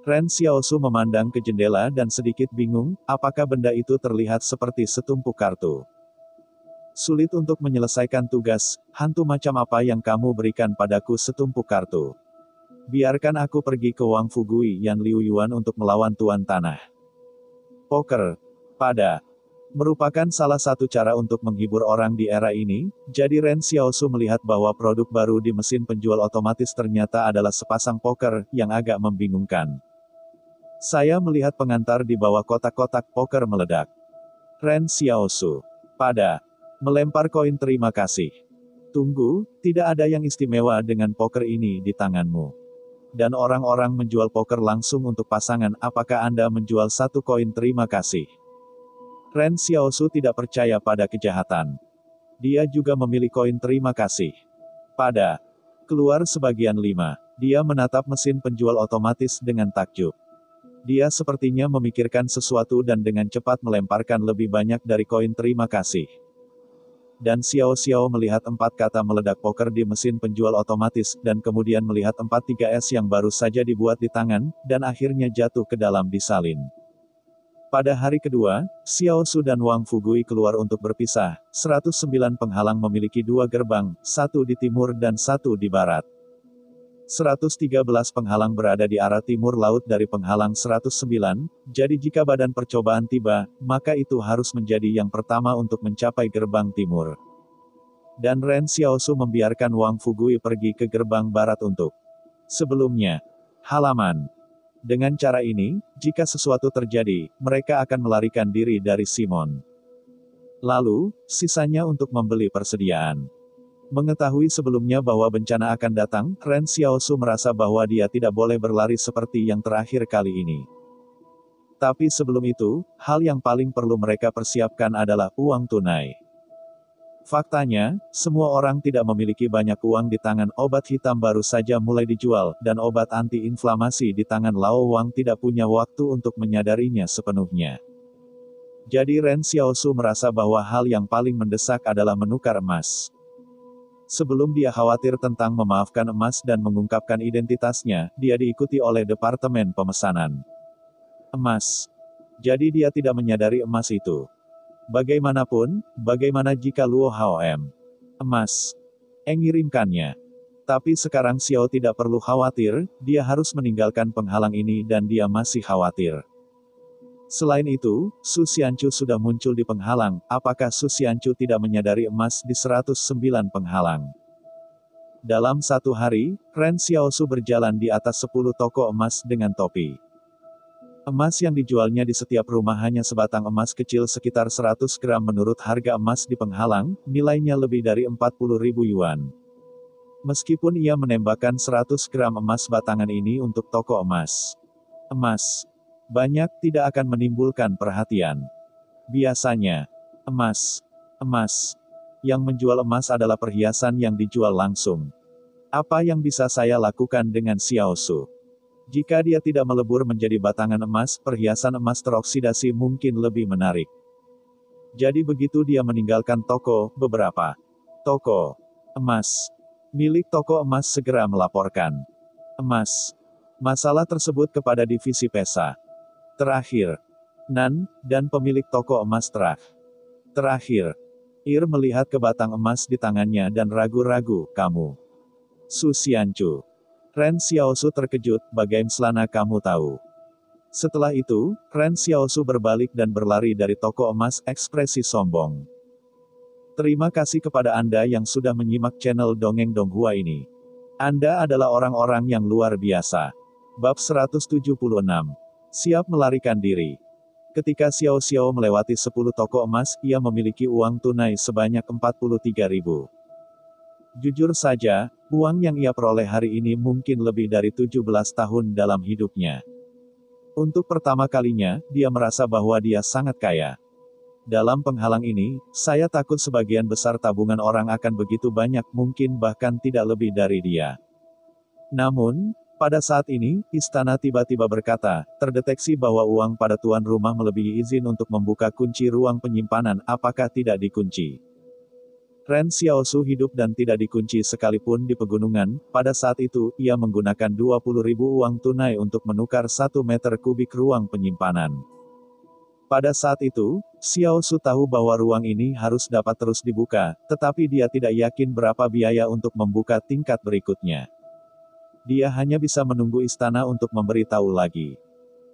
Ren Xiaosu memandang ke jendela dan sedikit bingung, apakah benda itu terlihat seperti setumpuk kartu. Sulit untuk menyelesaikan tugas, hantu macam apa yang kamu berikan padaku setumpuk kartu? Biarkan aku pergi ke Wang Fugui dan Liu Yuan untuk melawan Tuan Tanah. Poker, merupakan salah satu cara untuk menghibur orang di era ini, jadi Ren Xiaosu melihat bahwa produk baru di mesin penjual otomatis ternyata adalah sepasang poker, yang agak membingungkan. Saya melihat pengantar di bawah kotak-kotak poker meledak. Ren Xiaosu, melempar koin terima kasih. Tunggu, tidak ada yang istimewa dengan poker ini di tanganmu. Dan orang-orang menjual poker langsung untuk pasangan, apakah Anda menjual satu koin terima kasih? Ren Xiaosu tidak percaya pada kejahatan. Dia juga memilih koin terima kasih. Keluar sebagian 5. Dia menatap mesin penjual otomatis dengan takjub. Dia sepertinya memikirkan sesuatu dan dengan cepat melemparkan lebih banyak dari koin terima kasih. Dan Xiao Xiao melihat 4 kata meledak poker di mesin penjual otomatis, dan kemudian melihat 4 3S yang baru saja dibuat di tangan, dan akhirnya jatuh ke dalam disalin. Pada hari kedua, Xiao Su dan Wang Fugui keluar untuk berpisah. 109 penghalang memiliki 2 gerbang, 1 di timur dan 1 di barat. 113 penghalang berada di arah timur laut dari penghalang 109, jadi jika badan percobaan tiba, maka itu harus menjadi yang pertama untuk mencapai gerbang timur. Dan Ren Xiaosu membiarkan Wang Fugui pergi ke gerbang barat untuk sebelumnya. Halaman. Dengan cara ini, jika sesuatu terjadi, mereka akan melarikan diri dari Simon. Lalu, sisanya untuk membeli persediaan. Mengetahui sebelumnya bahwa bencana akan datang, Ren Xiaosu merasa bahwa dia tidak boleh berlari seperti yang terakhir kali ini. Tapi sebelum itu, hal yang paling perlu mereka persiapkan adalah uang tunai. Faktanya, semua orang tidak memiliki banyak uang di tangan. Obat hitam baru saja mulai dijual, dan obat anti-inflamasi di tangan Lao Wang tidak punya waktu untuk menyadarinya sepenuhnya. Jadi Ren Xiaosu merasa bahwa hal yang paling mendesak adalah menukar emas. Sebelum dia khawatir tentang memaafkan emas dan mengungkapkan identitasnya, dia diikuti oleh Departemen Pemesanan Emas. Jadi dia tidak menyadari emas itu. Bagaimanapun, bagaimana jika Luo Hao emas mengirimkannya? Tapi sekarang Xiao tidak perlu khawatir, dia harus meninggalkan penghalang ini dan dia masih khawatir. Selain itu, Su Xianchu sudah muncul di penghalang. Apakah Su Xianchu tidak menyadari emas di 109 penghalang? Dalam satu hari, Ren Xiaosu berjalan di atas 10 toko emas dengan topi. Emas yang dijualnya di setiap rumah hanya sebatang emas kecil sekitar 100 gram menurut harga emas di penghalang, nilainya lebih dari 40.000 yuan. Meskipun ia menembakkan 100 gram emas batangan ini untuk toko emas. Emas banyak tidak akan menimbulkan perhatian. Biasanya, emas yang menjual emas adalah perhiasan yang dijual langsung. Apa yang bisa saya lakukan dengan Xiaosu? Jika dia tidak melebur menjadi batangan emas, perhiasan emas teroksidasi mungkin lebih menarik. Jadi begitu dia meninggalkan toko, beberapa toko emas milik toko emas segera melaporkan masalah tersebut kepada divisi Pesa. Terakhir, Nan, dan pemilik toko emas terakhir. Ir melihat ke batang emas di tangannya dan ragu-ragu, kamu. Su Xianchu. Ren Xiaosu terkejut, bagaimana kamu tahu? Setelah itu, Ren Xiaosu berbalik dan berlari dari toko emas, ekspresi sombong. Terima kasih kepada Anda yang sudah menyimak channel Dongeng Donghua ini. Anda adalah orang-orang yang luar biasa. Bab 176. Siap melarikan diri. Ketika Xiao Xiao melewati 10 toko emas, ia memiliki uang tunai sebanyak 43.000. Jujur saja, uang yang ia peroleh hari ini mungkin lebih dari 17 tahun dalam hidupnya. Untuk pertama kalinya, dia merasa bahwa dia sangat kaya. Dalam penghalang ini, saya takut sebagian besar tabungan orang akan begitu banyak, mungkin bahkan tidak lebih dari dia. Namun, pada saat ini, istana tiba-tiba berkata, terdeteksi bahwa uang pada tuan rumah melebihi izin untuk membuka kunci ruang penyimpanan, apakah tidak dikunci? Ren Xiaosu hidup dan tidak dikunci sekalipun di pegunungan. Pada saat itu, ia menggunakan 20.000 uang tunai untuk menukar 1 meter kubik ruang penyimpanan. Pada saat itu, Xiaosu tahu bahwa ruang ini harus dapat terus dibuka, tetapi dia tidak yakin berapa biaya untuk membuka tingkat berikutnya. Dia hanya bisa menunggu istana untuk memberitahu lagi.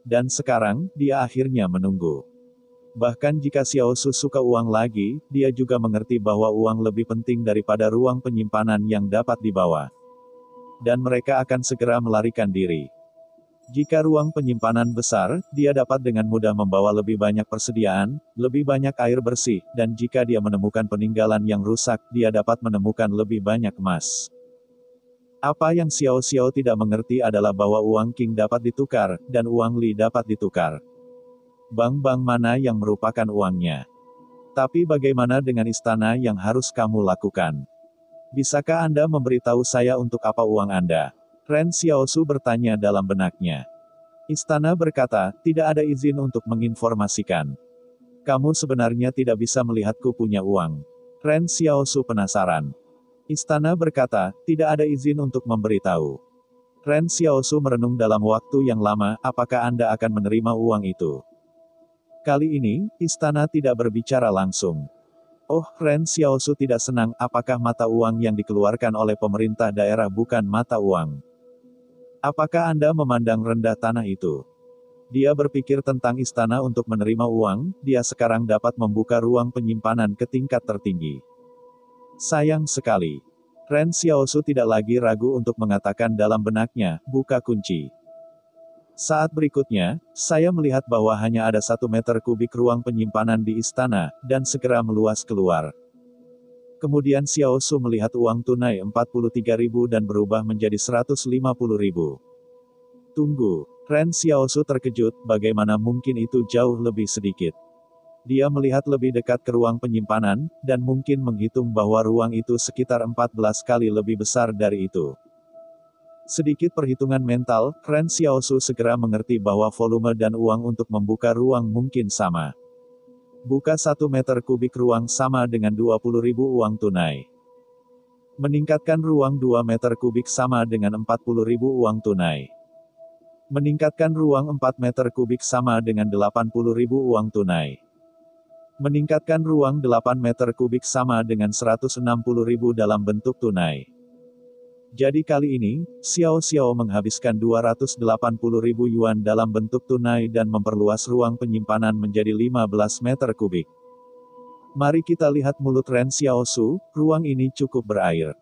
Dan sekarang, dia akhirnya menunggu. Bahkan jika Xiaosu suka uang lagi, dia juga mengerti bahwa uang lebih penting daripada ruang penyimpanan yang dapat dibawa. Dan mereka akan segera melarikan diri. Jika ruang penyimpanan besar, dia dapat dengan mudah membawa lebih banyak persediaan, lebih banyak air bersih, dan jika dia menemukan peninggalan yang rusak, dia dapat menemukan lebih banyak emas. Apa yang Xiao Xiao tidak mengerti adalah bahwa uang King dapat ditukar, dan uang Li dapat ditukar. Bank-bank mana yang merupakan uangnya? Tapi bagaimana dengan istana yang harus kamu lakukan? Bisakah Anda memberitahu saya untuk apa uang Anda? Ren Xiaosu bertanya dalam benaknya. Istana berkata, tidak ada izin untuk menginformasikan. Kamu sebenarnya tidak bisa melihatku punya uang. Ren Xiaosu penasaran. Istana berkata, tidak ada izin untuk memberitahu. Ren Xiaosu merenung dalam waktu yang lama, apakah Anda akan menerima uang itu? Kali ini, istana tidak berbicara langsung. Oh, Ren Xiaosu tidak senang, apakah mata uang yang dikeluarkan oleh pemerintah daerah bukan mata uang? Apakah Anda memandang rendah tanah itu? Dia berpikir tentang istana untuk menerima uang, dia sekarang dapat membuka ruang penyimpanan ke tingkat tertinggi. Sayang sekali. Ren Xiaosu tidak lagi ragu untuk mengatakan dalam benaknya, buka kunci. Saat berikutnya, saya melihat bahwa hanya ada 1 meter kubik ruang penyimpanan di istana, dan segera meluas keluar. Kemudian Xiaosu melihat uang tunai 43.000 dan berubah menjadi 150.000. Tunggu, Ren Xiaosu terkejut, bagaimana mungkin itu jauh lebih sedikit. Dia melihat lebih dekat ke ruang penyimpanan, dan mungkin menghitung bahwa ruang itu sekitar 14 kali lebih besar dari itu. Sedikit perhitungan mental, Ren Xiaosu segera mengerti bahwa volume dan uang untuk membuka ruang mungkin sama. Buka 1 meter kubik ruang sama dengan 20.000 uang tunai. Meningkatkan ruang 2 meter kubik sama dengan 40.000 uang tunai. Meningkatkan ruang 4 meter kubik sama dengan 80.000 uang tunai. Meningkatkan ruang 8 meter kubik sama dengan 160.000 dalam bentuk tunai. Jadi kali ini, Xiao Xiao menghabiskan 280.000 yuan dalam bentuk tunai dan memperluas ruang penyimpanan menjadi 15 meter kubik. Mari kita lihat mulut Ren Xiaosu, ruang ini cukup berair.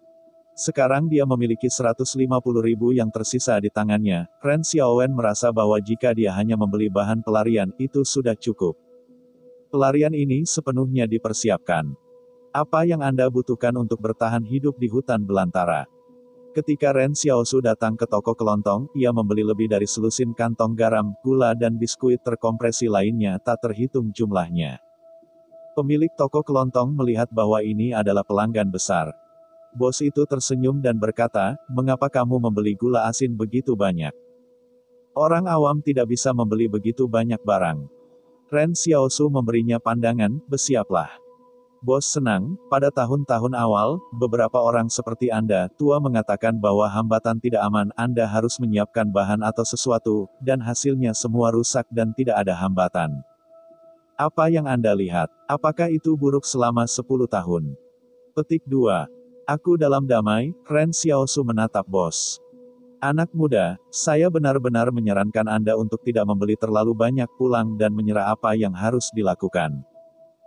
Sekarang dia memiliki 150.000 yang tersisa di tangannya. Ren Xiaowen merasa bahwa jika dia hanya membeli bahan pelarian, itu sudah cukup. Pelarian ini sepenuhnya dipersiapkan. Apa yang Anda butuhkan untuk bertahan hidup di hutan belantara? Ketika Ren Xiaosu datang ke toko kelontong, ia membeli lebih dari selusin kantong garam, gula dan biskuit terkompresi lainnya tak terhitung jumlahnya. Pemilik toko kelontong melihat bahwa ini adalah pelanggan besar. Bos itu tersenyum dan berkata, mengapa kamu membeli gula asin begitu banyak? Orang awam tidak bisa membeli begitu banyak barang. Ren Xiaosu memberinya pandangan, bersiaplah. Bos senang, pada tahun-tahun awal, beberapa orang seperti Anda, tua mengatakan bahwa hambatan tidak aman, Anda harus menyiapkan bahan atau sesuatu, dan hasilnya semua rusak dan tidak ada hambatan. Apa yang Anda lihat? Apakah itu buruk selama 10 tahun? Petik 2. Aku dalam damai, Ren Xiaosu menatap bos. Anak muda, saya benar-benar menyarankan Anda untuk tidak membeli terlalu banyak pulang dan menyerah apa yang harus dilakukan.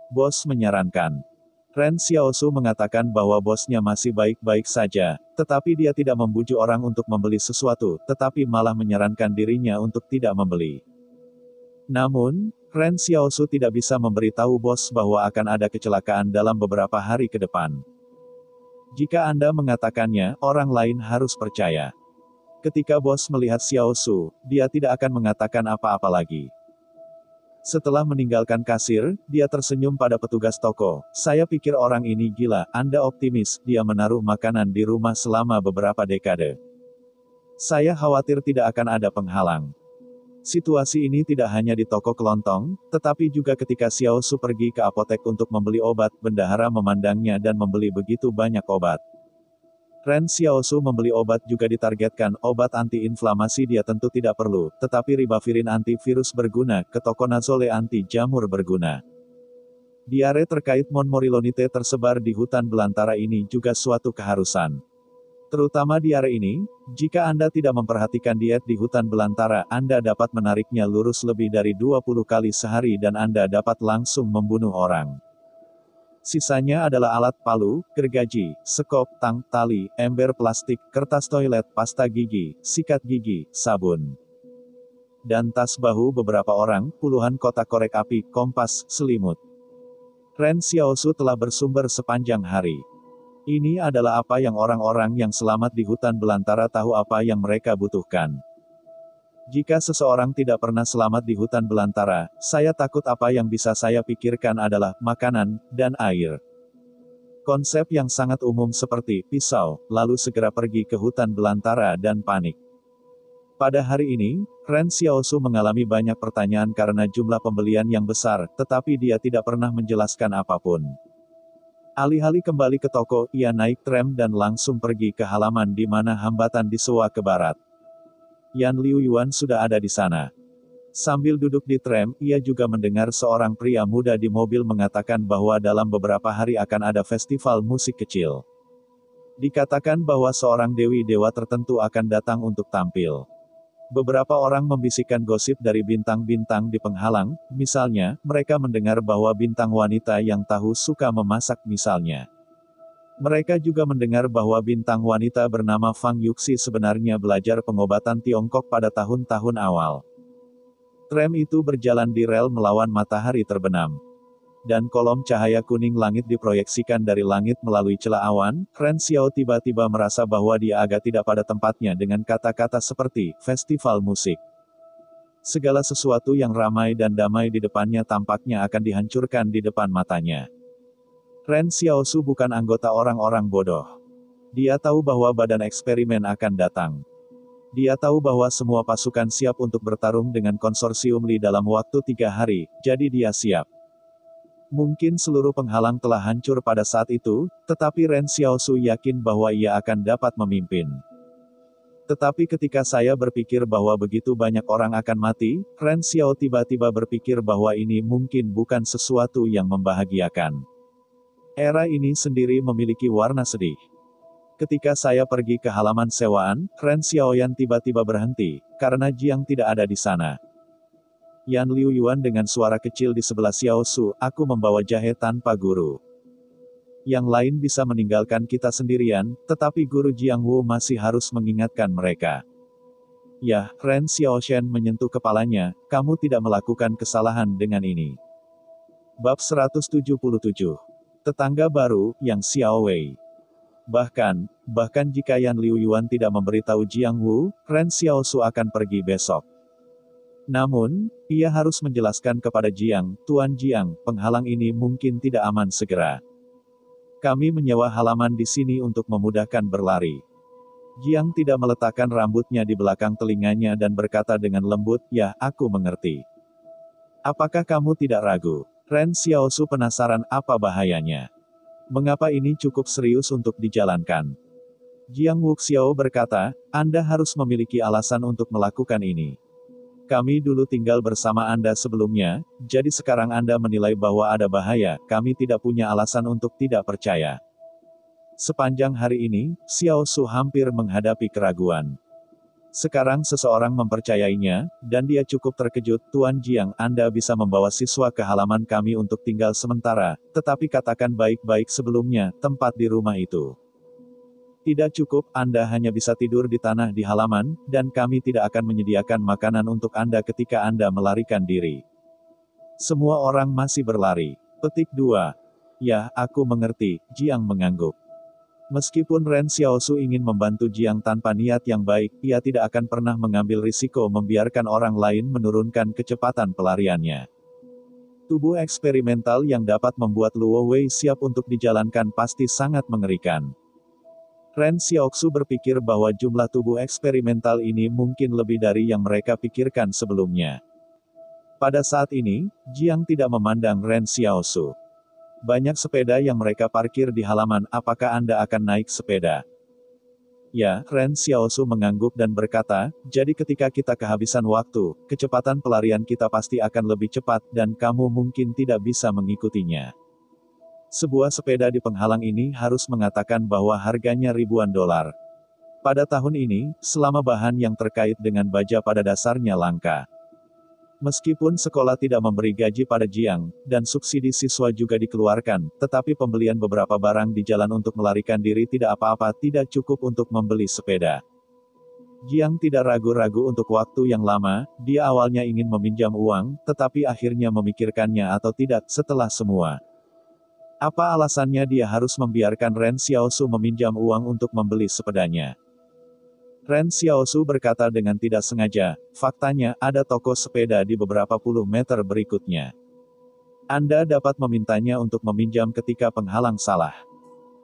Bos menyarankan. Ren Xiaosu mengatakan bahwa bosnya masih baik-baik saja, tetapi dia tidak membujuk orang untuk membeli sesuatu, tetapi malah menyarankan dirinya untuk tidak membeli. Namun, Ren Xiaosu tidak bisa memberitahu bos bahwa akan ada kecelakaan dalam beberapa hari ke depan. Jika Anda mengatakannya, orang lain harus percaya. Ketika bos melihat Xiaosu, dia tidak akan mengatakan apa-apa lagi. Setelah meninggalkan kasir, dia tersenyum pada petugas toko. Saya pikir orang ini gila, Anda optimis, dia menaruh makanan di rumah selama beberapa dekade. Saya khawatir tidak akan ada penghalang. Situasi ini tidak hanya di toko kelontong, tetapi juga ketika Xiaosu pergi ke apotek untuk membeli obat, bendahara memandangnya dan membeli begitu banyak obat. Ren Xiaosu membeli obat juga ditargetkan, obat anti-inflamasi dia tentu tidak perlu, tetapi ribavirin antivirus berguna, ketokonazole anti-jamur berguna. Diare terkait Montmorillonite tersebar di hutan belantara ini juga suatu keharusan. Terutama diare ini, jika Anda tidak memperhatikan diet di hutan belantara, Anda dapat menariknya lurus lebih dari 20 kali sehari dan Anda dapat langsung membunuh orang. Sisanya adalah alat palu, gergaji, sekop, tang, tali, ember plastik, kertas toilet, pasta gigi, sikat gigi, sabun. Dan tas bahu beberapa orang, puluhan kotak korek api, kompas, selimut. Ren Xiaosu telah bersumber sepanjang hari. Ini adalah apa yang orang-orang yang selamat di hutan belantara tahu apa yang mereka butuhkan. Jika seseorang tidak pernah selamat di hutan belantara, saya takut apa yang bisa saya pikirkan adalah makanan dan air. Konsep yang sangat umum seperti pisau, lalu segera pergi ke hutan belantara dan panik. Pada hari ini, Ren Xiaosu mengalami banyak pertanyaan karena jumlah pembelian yang besar, tetapi dia tidak pernah menjelaskan apapun. Alih-alih kembali ke toko, ia naik tram dan langsung pergi ke halaman di mana hambatan disewa ke barat. Yan Liuyuan sudah ada di sana. Sambil duduk di tram, ia juga mendengar seorang pria muda di mobil mengatakan bahwa dalam beberapa hari akan ada festival musik kecil. Dikatakan bahwa seorang dewi dewa tertentu akan datang untuk tampil. Beberapa orang membisikkan gosip dari bintang-bintang di penghalang, misalnya, mereka mendengar bahwa bintang wanita yang tahu suka memasak misalnya. Mereka juga mendengar bahwa bintang wanita bernama Fang Yuxi sebenarnya belajar pengobatan Tiongkok pada tahun-tahun awal. Tram itu berjalan di rel melawan matahari terbenam. Dan kolom cahaya kuning langit diproyeksikan dari langit melalui celah awan. Ren Xiao tiba-tiba merasa bahwa dia agak tidak pada tempatnya dengan kata-kata seperti festival musik. Segala sesuatu yang ramai dan damai di depannya tampaknya akan dihancurkan di depan matanya. Ren Xiaosu bukan anggota orang-orang bodoh. Dia tahu bahwa badan eksperimen akan datang. Dia tahu bahwa semua pasukan siap untuk bertarung dengan konsorsium Li dalam waktu 3 hari, jadi dia siap. Mungkin seluruh penghalang telah hancur pada saat itu, tetapi Ren Xiaosu yakin bahwa ia akan dapat memimpin. Tetapi ketika saya berpikir bahwa begitu banyak orang akan mati, Ren Xiao tiba-tiba berpikir bahwa ini mungkin bukan sesuatu yang membahagiakan. Era ini sendiri memiliki warna sedih. Ketika saya pergi ke halaman sewaan, Ren Xiaoyan tiba-tiba berhenti, karena Jiang tidak ada di sana. Yan Liuyuan dengan suara kecil di sebelah Xiaosu, aku membawa jahe tanpa guru. Yang lain bisa meninggalkan kita sendirian, tetapi guru Jiang Wu masih harus mengingatkan mereka. Ya, Ren Xiaoshen menyentuh kepalanya, kamu tidak melakukan kesalahan dengan ini. Bab 177. Tetangga baru, Yang Xiao Wei. Bahkan jika Yan Liuyuan tidak memberitahu Jiang Wu, Ren Xiaosu akan pergi besok. Namun, ia harus menjelaskan kepada Jiang, Tuan Jiang, penghalang ini mungkin tidak aman segera. Kami menyewa halaman di sini untuk memudahkan berlari. Jiang tidak meletakkan rambutnya di belakang telinganya dan berkata dengan lembut, ya, aku mengerti. Apakah kamu tidak ragu? Ren Xiaosu penasaran apa bahayanya. Mengapa ini cukup serius untuk dijalankan? Jiang Wuxiao berkata, Anda harus memiliki alasan untuk melakukan ini. Kami dulu tinggal bersama Anda sebelumnya, jadi sekarang Anda menilai bahwa ada bahaya, kami tidak punya alasan untuk tidak percaya. Sepanjang hari ini, Xiao Su hampir menghadapi keraguan. Sekarang seseorang mempercayainya, dan dia cukup terkejut, Tuan Jiang, Anda bisa membawa siswa ke halaman kami untuk tinggal sementara, tetapi katakan baik-baik sebelumnya, tempat di rumah itu. Tidak cukup, Anda hanya bisa tidur di tanah di halaman, dan kami tidak akan menyediakan makanan untuk Anda ketika Anda melarikan diri. Semua orang masih berlari. Petik 2. Ya, aku mengerti, Jiang mengangguk. Meskipun Ren Xiaosu ingin membantu Jiang tanpa niat yang baik, ia tidak akan pernah mengambil risiko membiarkan orang lain menurunkan kecepatan pelariannya. Tubuh eksperimental yang dapat membuat Luo Wei siap untuk dijalankan pasti sangat mengerikan. Ren Xiaosu berpikir bahwa jumlah tubuh eksperimental ini mungkin lebih dari yang mereka pikirkan sebelumnya. Pada saat ini, Jiang tidak memandang Ren Xiaosu. Banyak sepeda yang mereka parkir di halaman, apakah Anda akan naik sepeda? Ya, Ren Xiaosu mengangguk dan berkata, jadi ketika kita kehabisan waktu, kecepatan pelarian kita pasti akan lebih cepat, dan kamu mungkin tidak bisa mengikutinya. Sebuah sepeda di penghalang ini harus mengatakan bahwa harganya ribuan dolar. Pada tahun ini, selama bahan yang terkait dengan baja pada dasarnya langka. Meskipun sekolah tidak memberi gaji pada Jiang, dan subsidi siswa juga dikeluarkan, tetapi pembelian beberapa barang di jalan untuk melarikan diri tidak apa-apa, tidak cukup untuk membeli sepeda. Jiang tidak ragu-ragu untuk waktu yang lama, dia awalnya ingin meminjam uang, tetapi akhirnya memikirkannya atau tidak, setelah semua. Apa alasannya dia harus membiarkan Ren Xiaosu meminjam uang untuk membeli sepedanya? Ren Xiaosu berkata dengan tidak sengaja, faktanya, ada toko sepeda di beberapa puluh meter berikutnya. Anda dapat memintanya untuk meminjam ketika penghalang salah.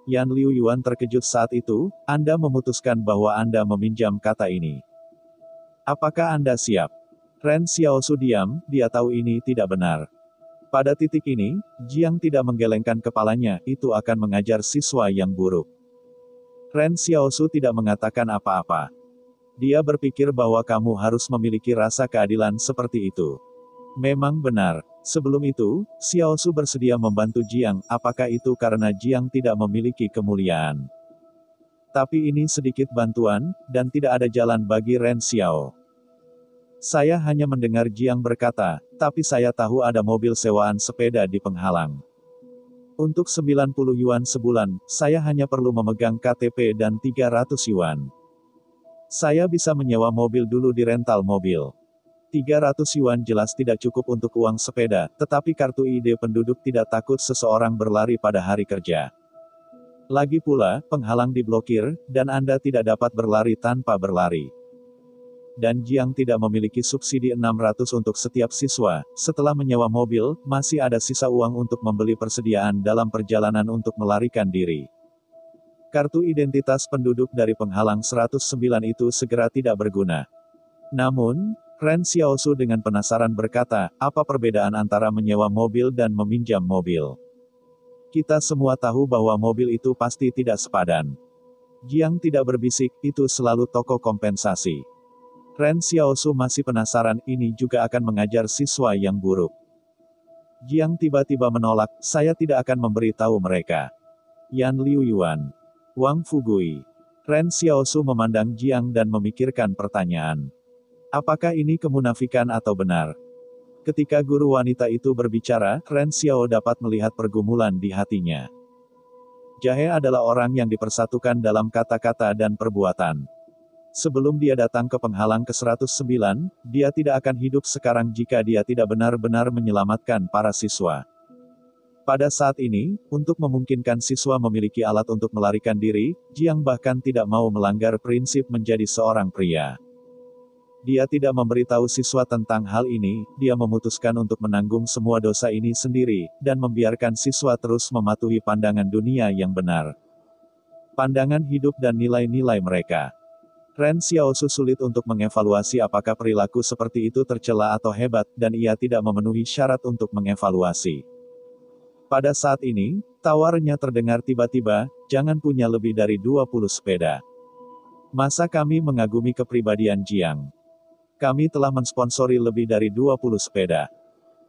Yan Liu Yuan terkejut saat itu, Anda memutuskan bahwa Anda meminjam kata ini. Apakah Anda siap? Ren Xiaosu diam, dia tahu ini tidak benar. Pada titik ini, Jiang tidak menggelengkan kepalanya, itu akan mengajar siswa yang buruk. Ren Xiaosu tidak mengatakan apa-apa. Dia berpikir bahwa kamu harus memiliki rasa keadilan seperti itu. Memang benar. Sebelum itu, Xiaosu bersedia membantu Jiang, apakah itu karena Jiang tidak memiliki kemuliaan? Tapi ini sedikit bantuan, dan tidak ada jalan bagi Ren Xiao. Saya hanya mendengar Jiang berkata, tapi saya tahu ada mobil sewaan sepeda di penghalang. Untuk 90 yuan sebulan, saya hanya perlu memegang KTP dan 300 yuan. Saya bisa menyewa mobil dulu di rental mobil. 300 yuan jelas tidak cukup untuk uang sepeda, tetapi kartu ID penduduk tidak takut seseorang berlari pada hari kerja. Lagi pula, penghalang diblokir, dan Anda tidak dapat berlari tanpa berlari. Dan Jiang tidak memiliki subsidi 600 untuk setiap siswa, setelah menyewa mobil, masih ada sisa uang untuk membeli persediaan dalam perjalanan untuk melarikan diri. Kartu identitas penduduk dari penghalang 109 itu segera tidak berguna. Namun, Ren Xiaosu dengan penasaran berkata, apa perbedaan antara menyewa mobil dan meminjam mobil? Kita semua tahu bahwa mobil itu pasti tidak sepadan. Jiang tidak berbisik, itu selalu toko kompensasi. Ren Xiaosu masih penasaran, ini juga akan mengajar siswa yang buruk. Jiang tiba-tiba menolak, saya tidak akan memberitahu mereka. Yan Liu Yuan. Wang Fugui. Ren Xiaosu memandang Jiang dan memikirkan pertanyaan. Apakah ini kemunafikan atau benar? Ketika guru wanita itu berbicara, Ren Xiao dapat melihat pergumulan di hatinya. Jahe adalah orang yang dipersatukan dalam kata-kata dan perbuatan. Sebelum dia datang ke penghalang ke-109, dia tidak akan hidup sekarang jika dia tidak benar-benar menyelamatkan para siswa. Pada saat ini, untuk memungkinkan siswa memiliki alat untuk melarikan diri, Jiang bahkan tidak mau melanggar prinsip menjadi seorang pria. Dia tidak memberitahu siswa tentang hal ini, dia memutuskan untuk menanggung semua dosa ini sendiri, dan membiarkan siswa terus mematuhi pandangan dunia yang benar. Pandangan hidup dan nilai-nilai mereka. Ren Xiaosu sulit untuk mengevaluasi apakah perilaku seperti itu tercela atau hebat, dan ia tidak memenuhi syarat untuk mengevaluasi. Pada saat ini, tawarnya terdengar tiba-tiba, jangan punya lebih dari 20 sepeda. Masa kami mengagumi kepribadian Jiang? Kami telah mensponsori lebih dari 20 sepeda.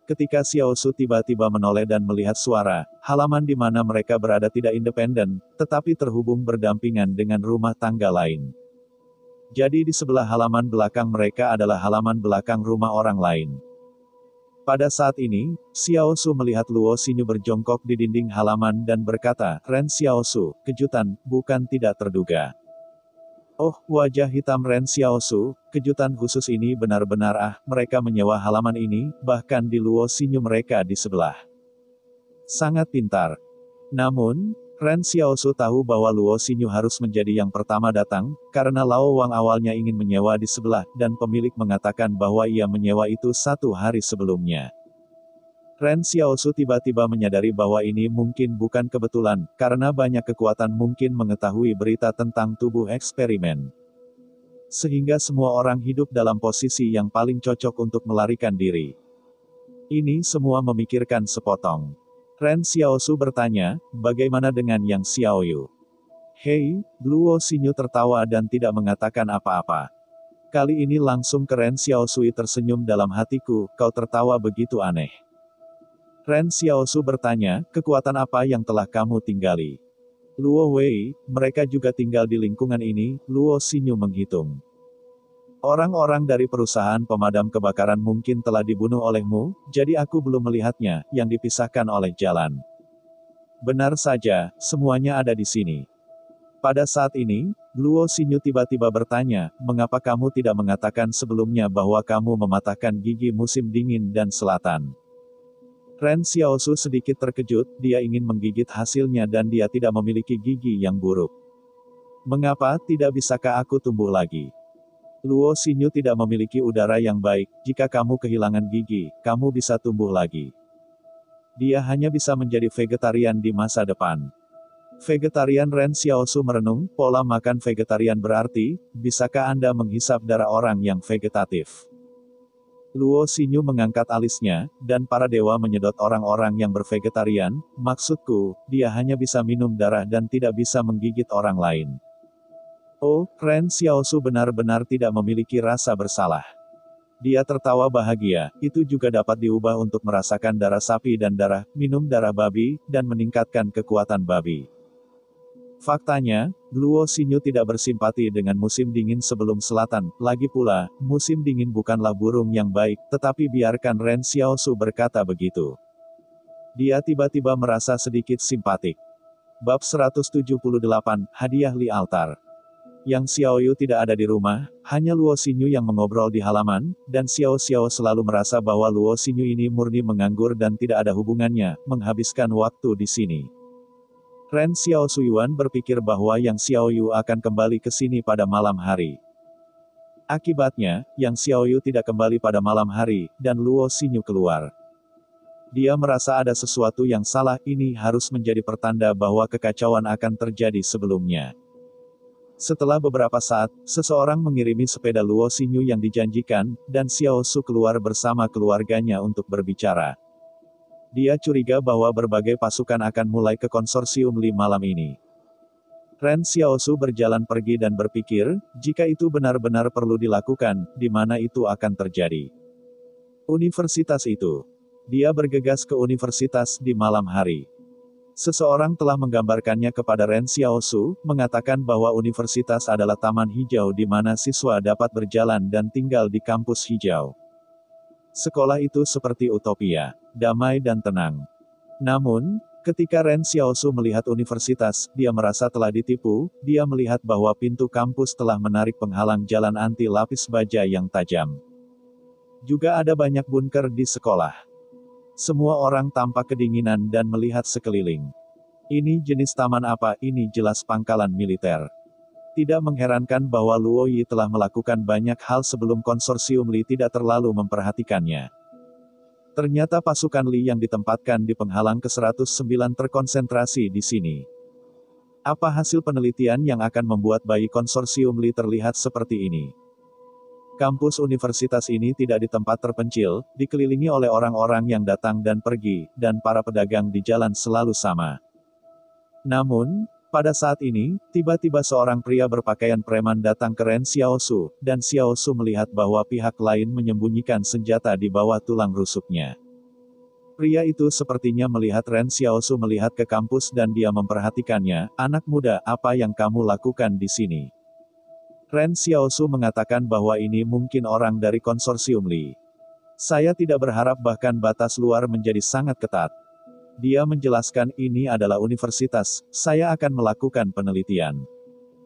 Ketika Xiaosu tiba-tiba menoleh dan melihat suara, halaman di mana mereka berada tidak independen, tetapi terhubung berdampingan dengan rumah tangga lain. Jadi di sebelah halaman belakang mereka adalah halaman belakang rumah orang lain. Pada saat ini, Xiaosu melihat Luo Xinyu berjongkok di dinding halaman dan berkata, Ren Xiaosu, kejutan, bukan tidak terduga. Oh, wajah hitam Ren Xiaosu, kejutan khusus ini benar-benar mereka menyewa halaman ini, bahkan di Luo Xinyu mereka di sebelah. Sangat pintar. Namun, Ren Xiaosu tahu bahwa Luo Xinyu harus menjadi yang pertama datang, karena Lao Wang awalnya ingin menyewa di sebelah, dan pemilik mengatakan bahwa ia menyewa itu 1 hari sebelumnya. Ren Xiaosu tiba-tiba menyadari bahwa ini mungkin bukan kebetulan, karena banyak kekuatan mungkin mengetahui berita tentang tubuh eksperimen. Sehingga semua orang hidup dalam posisi yang paling cocok untuk melarikan diri. Ini semua memikirkan sepotong. Ren Xiaosu bertanya, bagaimana dengan Yang Xiaoyu? Hei, Luo Xinyu tertawa dan tidak mengatakan apa-apa. Kali ini langsung ke Ren Xiaosu tersenyum dalam hatiku, kau tertawa begitu aneh. Ren Xiaosu bertanya, kekuatan apa yang telah kamu tinggali? Luo Wei, mereka juga tinggal di lingkungan ini, Luo Xinyu menghitung. Orang-orang dari perusahaan pemadam kebakaran mungkin telah dibunuh olehmu, jadi aku belum melihatnya, yang dipisahkan oleh jalan. Benar saja, semuanya ada di sini. Pada saat ini, Luo Xinyu tiba-tiba bertanya, mengapa kamu tidak mengatakan sebelumnya bahwa kamu mematahkan gigi musim dingin dan selatan? Ren Xiaosu sedikit terkejut, dia ingin menggigit hasilnya dan dia tidak memiliki gigi yang buruk. Mengapa tidak bisakah aku tumbuh lagi? Luo Xinyu tidak memiliki udara yang baik, jika kamu kehilangan gigi, kamu bisa tumbuh lagi. Dia hanya bisa menjadi vegetarian di masa depan. Vegetarian Ren Xiaosu merenung, pola makan vegetarian berarti, bisakah Anda menghisap darah orang yang vegetatif? Luo Xinyu mengangkat alisnya, dan para dewa menyedot orang-orang yang bervegetarian, maksudku, dia hanya bisa minum darah dan tidak bisa menggigit orang lain. Oh, Ren Xiaosu benar-benar tidak memiliki rasa bersalah. Dia tertawa bahagia, itu juga dapat diubah untuk merasakan darah sapi dan darah, minum darah babi, dan meningkatkan kekuatan babi. Faktanya, Luo Xinyu tidak bersimpati dengan musim dingin sebelum selatan, lagi pula, musim dingin bukanlah burung yang baik, tetapi biarkan Ren Xiaosu berkata begitu. Dia tiba-tiba merasa sedikit simpatik. Bab 178, Hadiah Li Altar. Yang Xiaoyu tidak ada di rumah, hanya Luo Xinyu yang mengobrol di halaman, dan Xiao Xiao selalu merasa bahwa Luo Xinyu ini murni menganggur dan tidak ada hubungannya, menghabiskan waktu di sini. Ren Xiao Suyuan berpikir bahwa Yang Xiaoyu akan kembali ke sini pada malam hari. Akibatnya, Yang Xiaoyu tidak kembali pada malam hari, dan Luo Xinyu keluar. Dia merasa ada sesuatu yang salah, ini harus menjadi pertanda bahwa kekacauan akan terjadi sebelumnya. Setelah beberapa saat, seseorang mengirimi sepeda Luo Xinyu yang dijanjikan, dan Xiao Su keluar bersama keluarganya untuk berbicara. Dia curiga bahwa berbagai pasukan akan mulai ke konsorsium Li malam ini. Ren Xiao Su berjalan pergi dan berpikir, jika itu benar-benar perlu dilakukan, di mana itu akan terjadi. Universitas itu. Dia bergegas ke universitas di malam hari. Seseorang telah menggambarkannya kepada Ren Xiaosu, mengatakan bahwa universitas adalah taman hijau di mana siswa dapat berjalan dan tinggal di kampus hijau. Sekolah itu seperti utopia, damai dan tenang. Namun, ketika Ren Xiaosu melihat universitas, dia merasa telah ditipu, dia melihat bahwa pintu kampus telah menarik penghalang jalan anti lapis baja yang tajam. Juga ada banyak bunker di sekolah. Semua orang tampak kedinginan dan melihat sekeliling. Ini jenis taman apa? Ini jelas pangkalan militer. Tidak mengherankan bahwa Luo Yi telah melakukan banyak hal sebelum konsorsium Li tidak terlalu memperhatikannya. Ternyata pasukan Li yang ditempatkan di penghalang ke-109 terkonsentrasi di sini. Apa hasil penelitian yang akan membuat bayi konsorsium Li terlihat seperti ini? Kampus universitas ini tidak di tempat terpencil, dikelilingi oleh orang-orang yang datang dan pergi, dan para pedagang di jalan selalu sama. Namun, pada saat ini, tiba-tiba seorang pria berpakaian preman datang ke Ren Xiaosu, dan Xiaosu melihat bahwa pihak lain menyembunyikan senjata di bawah tulang rusuknya. Pria itu sepertinya melihat Ren Xiaosu melihat ke kampus dan dia memperhatikannya, "Anak muda, apa yang kamu lakukan di sini?" Ren Xiaosu mengatakan bahwa ini mungkin orang dari konsorsium Li. Saya tidak berharap bahkan batas luar menjadi sangat ketat. Dia menjelaskan ini adalah universitas, saya akan melakukan penelitian.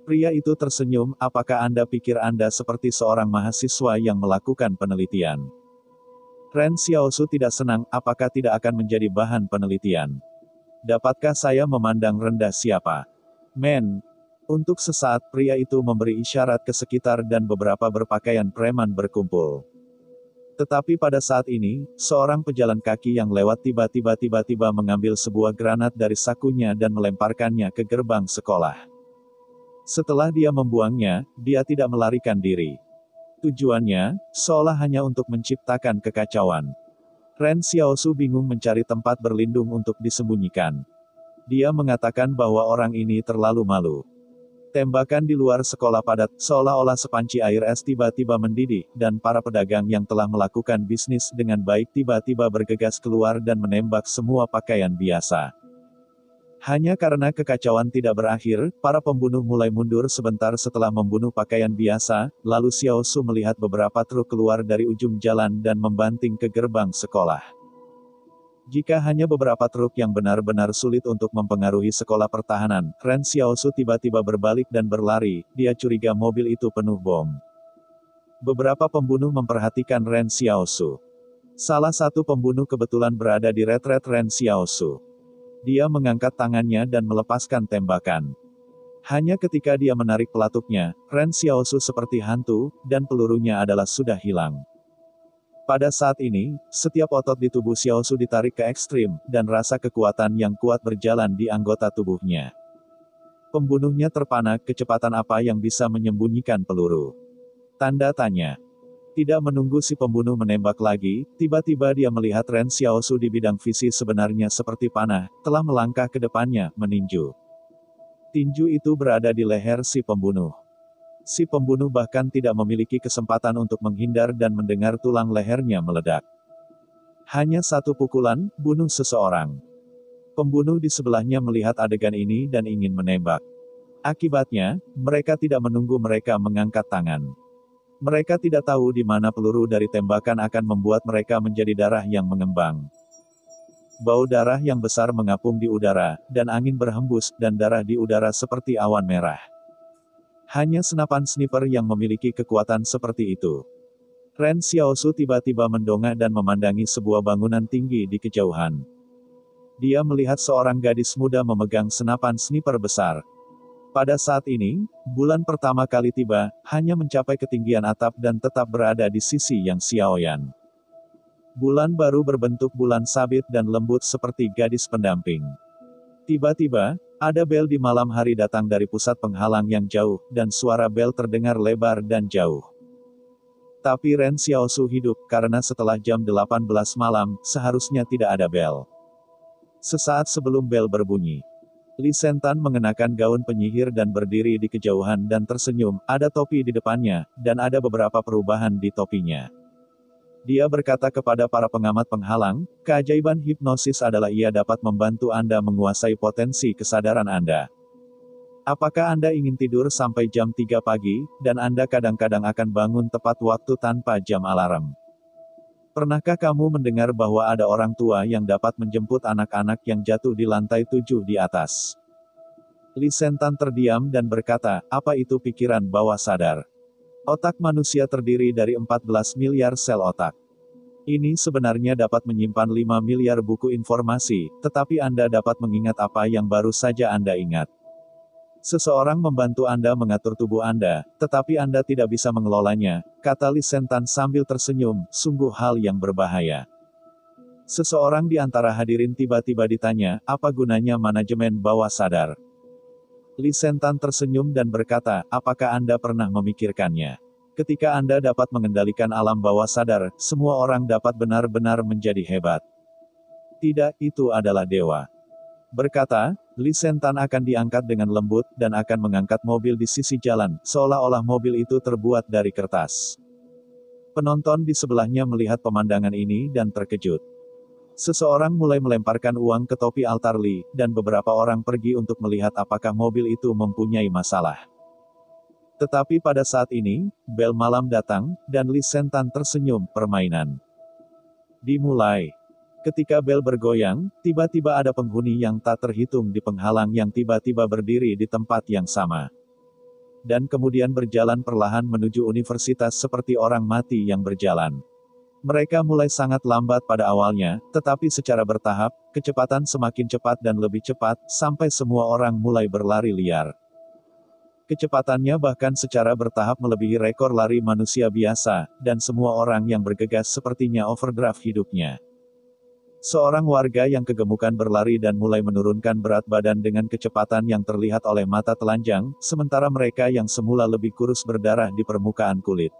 Pria itu tersenyum, apakah Anda pikir Anda seperti seorang mahasiswa yang melakukan penelitian? Ren Xiaosu tidak senang, apakah tidak akan menjadi bahan penelitian? Dapatkah saya memandang rendah siapa? Men. Untuk sesaat, pria itu memberi isyarat ke sekitar dan beberapa berpakaian preman berkumpul. Tetapi pada saat ini, seorang pejalan kaki yang lewat tiba-tiba mengambil sebuah granat dari sakunya dan melemparkannya ke gerbang sekolah. Setelah dia membuangnya, dia tidak melarikan diri. Tujuannya, seolah hanya untuk menciptakan kekacauan. Ren Xiaosu bingung mencari tempat berlindung untuk disembunyikan. Dia mengatakan bahwa orang ini terlalu malu. Tembakan di luar sekolah padat, seolah-olah sepanci air es tiba-tiba mendidih, dan para pedagang yang telah melakukan bisnis dengan baik tiba-tiba bergegas keluar dan menembak semua pakaian biasa. Hanya karena kekacauan tidak berakhir, para pembunuh mulai mundur sebentar setelah membunuh pakaian biasa, lalu Xiao Su melihat beberapa truk keluar dari ujung jalan dan membanting ke gerbang sekolah. Jika hanya beberapa truk yang benar-benar sulit untuk mempengaruhi sekolah pertahanan, Ren Xiaosu tiba-tiba berbalik dan berlari, dia curiga mobil itu penuh bom. Beberapa pembunuh memperhatikan Ren Xiaosu. Salah satu pembunuh kebetulan berada di retret Ren Xiaosu. Dia mengangkat tangannya dan melepaskan tembakan. Hanya ketika dia menarik pelatuknya, Ren Xiaosu seperti hantu, dan pelurunya adalah sudah hilang. Pada saat ini, setiap otot di tubuh Xiaosu ditarik ke ekstrim, dan rasa kekuatan yang kuat berjalan di anggota tubuhnya. Pembunuhnya terpana, kecepatan apa yang bisa menyembunyikan peluru? Tanda tanya. Tidak menunggu si pembunuh menembak lagi, tiba-tiba dia melihat Ren Xiaosu di bidang visi sebenarnya seperti panah, telah melangkah ke depannya, meninju. Tinju itu berada di leher si pembunuh. Si pembunuh bahkan tidak memiliki kesempatan untuk menghindar dan mendengar tulang lehernya meledak. Hanya satu pukulan, bunuh seseorang. Pembunuh di sebelahnya melihat adegan ini dan ingin menembak. Akibatnya, mereka tidak menunggu mereka mengangkat tangan. Mereka tidak tahu di mana peluru dari tembakan akan membuat mereka menjadi darah yang mengembang. Bau darah yang besar mengapung di udara, dan angin berhembus, dan darah di udara seperti awan merah. Hanya senapan sniper yang memiliki kekuatan seperti itu. Ren Xiaosu tiba-tiba mendongak dan memandangi sebuah bangunan tinggi di kejauhan. Dia melihat seorang gadis muda memegang senapan sniper besar. Pada saat ini, bulan pertama kali tiba, hanya mencapai ketinggian atap dan tetap berada di sisi yang Xiaoyan. Bulan baru berbentuk bulan sabit dan lembut seperti gadis pendamping. Tiba-tiba, ada bel di malam hari datang dari pusat penghalang yang jauh, dan suara bel terdengar lebar dan jauh. Tapi Ren Xiaosu hidup, karena setelah jam 18 malam, seharusnya tidak ada bel. Sesaat sebelum bel berbunyi, Li Sentan mengenakan gaun penyihir dan berdiri di kejauhan dan tersenyum, ada topi di depannya, dan ada beberapa perubahan di topinya. Dia berkata kepada para pengamat penghalang, keajaiban hipnosis adalah ia dapat membantu Anda menguasai potensi kesadaran Anda. Apakah Anda ingin tidur sampai jam 3 pagi, dan Anda kadang-kadang akan bangun tepat waktu tanpa jam alarm? Pernahkah kamu mendengar bahwa ada orang tua yang dapat menjemput anak-anak yang jatuh di lantai 7 di atas? Li Sentan terdiam dan berkata, apa itu pikiran bawah sadar? Otak manusia terdiri dari 14 miliar sel otak. Ini sebenarnya dapat menyimpan 5 miliar buku informasi, tetapi Anda dapat mengingat apa yang baru saja Anda ingat. Seseorang membantu Anda mengatur tubuh Anda, tetapi Anda tidak bisa mengelolanya, kata Li Sentan sambil tersenyum, sungguh hal yang berbahaya. Seseorang di antara hadirin tiba-tiba ditanya, apa gunanya manajemen bawah sadar? Li Sentan tersenyum dan berkata, apakah Anda pernah memikirkannya? Ketika Anda dapat mengendalikan alam bawah sadar, semua orang dapat benar-benar menjadi hebat. Tidak, itu adalah dewa. Berkata, Li Sentan akan diangkat dengan lembut, dan akan mengangkat mobil di sisi jalan, seolah-olah mobil itu terbuat dari kertas. Penonton di sebelahnya melihat pemandangan ini dan terkejut. Seseorang mulai melemparkan uang ke topi altar Li, dan beberapa orang pergi untuk melihat apakah mobil itu mempunyai masalah. Tetapi pada saat ini, bel malam datang, dan Li Sentan tersenyum, permainan dimulai. Ketika bel bergoyang, tiba-tiba ada penghuni yang tak terhitung di penghalang yang tiba-tiba berdiri di tempat yang sama. Dan kemudian berjalan perlahan menuju universitas seperti orang mati yang berjalan. Mereka mulai sangat lambat pada awalnya, tetapi secara bertahap, kecepatan semakin cepat dan lebih cepat, sampai semua orang mulai berlari liar. Kecepatannya bahkan secara bertahap melebihi rekor lari manusia biasa, dan semua orang yang bergegas sepertinya overdraft hidupnya. Seorang warga yang kegemukan berlari dan mulai menurunkan berat badan dengan kecepatan yang terlihat oleh mata telanjang, sementara mereka yang semula lebih kurus berdarah di permukaan kulit.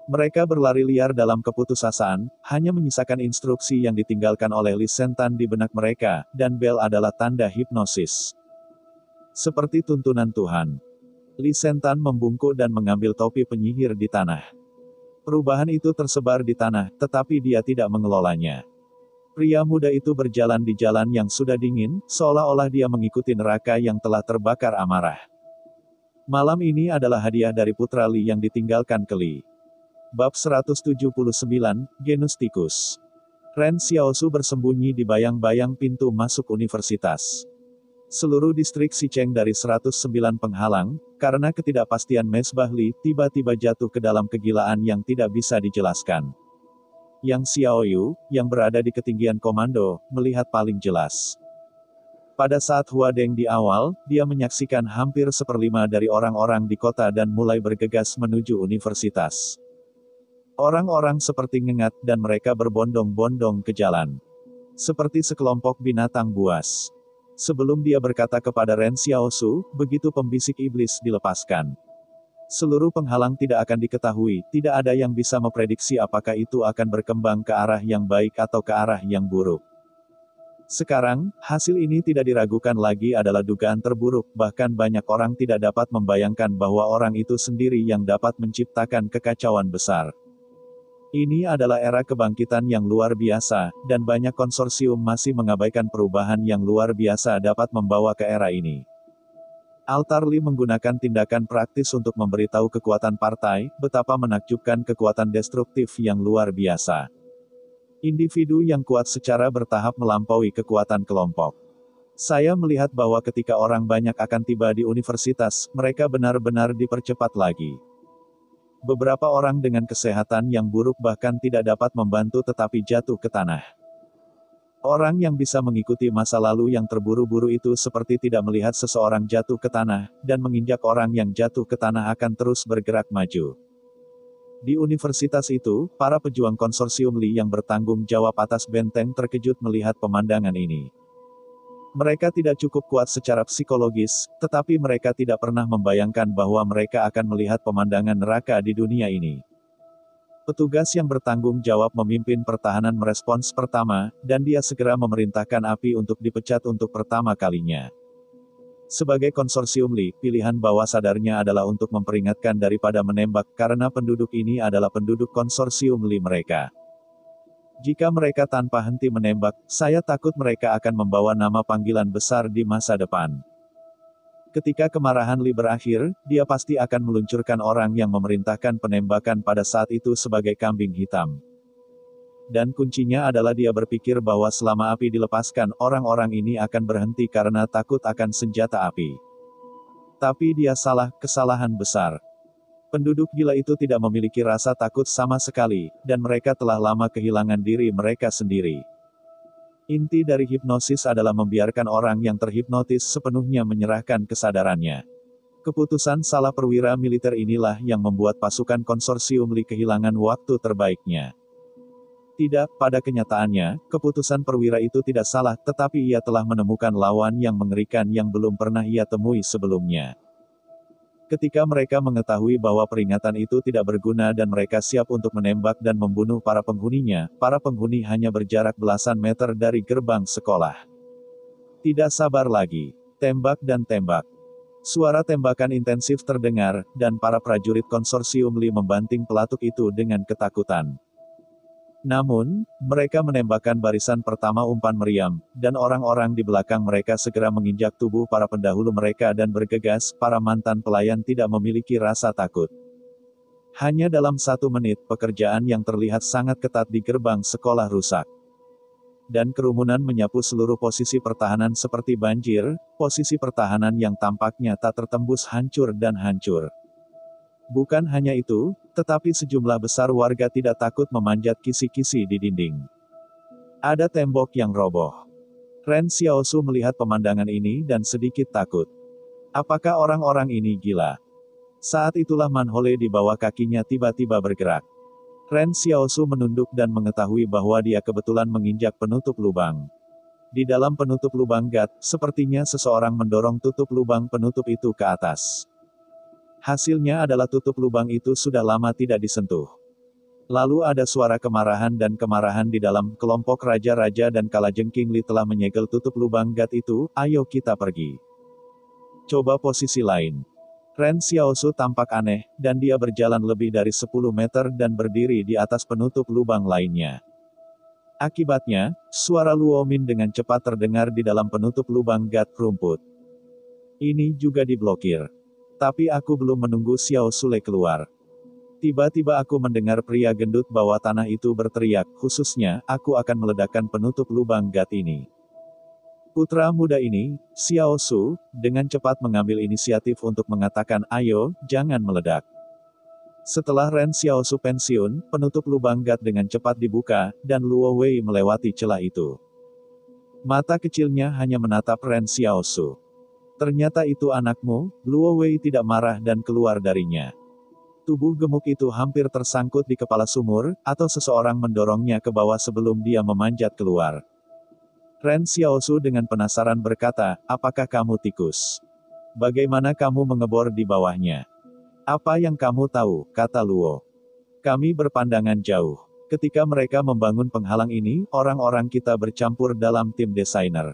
Mereka berlari liar dalam keputusasaan, hanya menyisakan instruksi yang ditinggalkan oleh Li Sentan di benak mereka, dan bel adalah tanda hipnosis. Seperti tuntunan Tuhan, Li Sentan membungkuk dan mengambil topi penyihir di tanah. Perubahan itu tersebar di tanah, tetapi dia tidak mengelolanya. Pria muda itu berjalan di jalan yang sudah dingin, seolah-olah dia mengikuti neraka yang telah terbakar amarah. Malam ini adalah hadiah dari putra Li yang ditinggalkan ke Li. Bab 179, Genus Tikus. Ren Xiaosu bersembunyi di bayang-bayang pintu masuk universitas. Seluruh distrik Xicheng dari 109 penghalang, karena ketidakpastian Mesbah Li, tiba-tiba jatuh ke dalam kegilaan yang tidak bisa dijelaskan. Yang Xiaoyu, yang berada di ketinggian komando, melihat paling jelas. Pada saat Hua Deng di awal, dia menyaksikan hampir seperlima dari orang-orang di kota dan mulai bergegas menuju universitas. Orang-orang seperti ngengat dan mereka berbondong-bondong ke jalan. Seperti sekelompok binatang buas. Sebelum dia berkata kepada Ren Xiaosu, begitu pembisik iblis dilepaskan. Seluruh penghalang tidak akan diketahui, tidak ada yang bisa memprediksi apakah itu akan berkembang ke arah yang baik atau ke arah yang buruk. Sekarang, hasil ini tidak diragukan lagi adalah dugaan terburuk, bahkan banyak orang tidak dapat membayangkan bahwa orang itu sendiri yang dapat menciptakan kekacauan besar. Ini adalah era kebangkitan yang luar biasa, dan banyak konsorsium masih mengabaikan perubahan yang luar biasa dapat membawa ke era ini. Altar Li menggunakan tindakan praktis untuk memberitahu kekuatan partai, betapa menakjubkan kekuatan destruktif yang luar biasa. Individu yang kuat secara bertahap melampaui kekuatan kelompok. Saya melihat bahwa ketika orang banyak akan tiba di universitas, mereka benar-benar dipercepat lagi. Beberapa orang dengan kesehatan yang buruk bahkan tidak dapat membantu tetapi jatuh ke tanah. Orang yang bisa mengikuti masa lalu yang terburu-buru itu seperti tidak melihat seseorang jatuh ke tanah, dan menginjak orang yang jatuh ke tanah akan terus bergerak maju. Di universitas itu, para pejuang konsorsium Li yang bertanggung jawab atas benteng terkejut melihat pemandangan ini. Mereka tidak cukup kuat secara psikologis, tetapi mereka tidak pernah membayangkan bahwa mereka akan melihat pemandangan neraka di dunia ini. Petugas yang bertanggung jawab memimpin pertahanan merespons pertama, dan dia segera memerintahkan api untuk dipecat untuk pertama kalinya. Sebagai konsorsium Li, pilihan bawah sadarnya adalah untuk memperingatkan daripada menembak karena penduduk ini adalah penduduk konsorsium Li mereka. Jika mereka tanpa henti menembak, saya takut mereka akan membawa nama panggilan besar di masa depan. Ketika kemarahan Li berakhir, dia pasti akan meluncurkan orang yang memerintahkan penembakan pada saat itu sebagai kambing hitam. Dan kuncinya adalah dia berpikir bahwa selama api dilepaskan, orang-orang ini akan berhenti karena takut akan senjata api. Tapi dia salah, kesalahan besar. Penduduk gila itu tidak memiliki rasa takut sama sekali, dan mereka telah lama kehilangan diri mereka sendiri. Inti dari hipnosis adalah membiarkan orang yang terhipnotis sepenuhnya menyerahkan kesadarannya. Keputusan salah perwira militer inilah yang membuat pasukan konsorsium Li kehilangan waktu terbaiknya. Tidak, pada kenyataannya, keputusan perwira itu tidak salah, tetapi ia telah menemukan lawan yang mengerikan yang belum pernah ia temui sebelumnya. Ketika mereka mengetahui bahwa peringatan itu tidak berguna dan mereka siap untuk menembak dan membunuh para penghuninya, para penghuni hanya berjarak belasan meter dari gerbang sekolah. Tidak sabar lagi. Tembak dan tembak. Suara tembakan intensif terdengar, dan para prajurit konsorsium Li membanting pelatuk itu dengan ketakutan. Namun, mereka menembakkan barisan pertama umpan meriam, dan orang-orang di belakang mereka segera menginjak tubuh para pendahulu mereka dan bergegas, para mantan pelayan tidak memiliki rasa takut. Hanya dalam 1 menit, pekerjaan yang terlihat sangat ketat di gerbang sekolah rusak. Dan kerumunan menyapu seluruh posisi pertahanan seperti banjir, posisi pertahanan yang tampaknya tak tertembus hancur dan hancur. Bukan hanya itu, tetapi sejumlah besar warga tidak takut memanjat kisi-kisi di dinding. Ada tembok yang roboh. Ren Xiaosu melihat pemandangan ini dan sedikit takut. Apakah orang-orang ini gila? Saat itulah manhole di bawah kakinya tiba-tiba bergerak. Ren Xiaosu menunduk dan mengetahui bahwa dia kebetulan menginjak penutup lubang. Di dalam penutup lubang gat, sepertinya seseorang mendorong tutup lubang penutup itu ke atas. Hasilnya adalah tutup lubang itu sudah lama tidak disentuh. Lalu ada suara kemarahan dan kemarahan di dalam kelompok raja-raja dan kalajengking Li telah menyegel tutup lubang gat itu, ayo kita pergi. Coba posisi lain. Ren Xiaosu tampak aneh, dan dia berjalan lebih dari 10 meter dan berdiri di atas penutup lubang lainnya. Akibatnya, suara Luo Min dengan cepat terdengar di dalam penutup lubang gat rumput. Ini juga diblokir. Tapi aku belum menunggu Xiao Sule keluar. Tiba-tiba aku mendengar pria gendut bawah tanah itu berteriak, khususnya, aku akan meledakkan penutup lubang gat ini. Putra muda ini, Xiao Su, dengan cepat mengambil inisiatif untuk mengatakan, ayo, jangan meledak. Setelah Ren Xiao Su pensiun, penutup lubang gat dengan cepat dibuka, dan Luo Wei melewati celah itu. Mata kecilnya hanya menatap Ren Xiao Su. Ternyata itu anakmu, Luo Wei tidak marah dan keluar darinya. Tubuh gemuk itu hampir tersangkut di kepala sumur, atau seseorang mendorongnya ke bawah sebelum dia memanjat keluar. Ren Xiaosu dengan penasaran berkata, apakah kamu tikus? Bagaimana kamu mengebor di bawahnya? Apa yang kamu tahu, kata Luo. Kami berpandangan jauh. Ketika mereka membangun penghalang ini, orang-orang kita bercampur dalam tim desainer.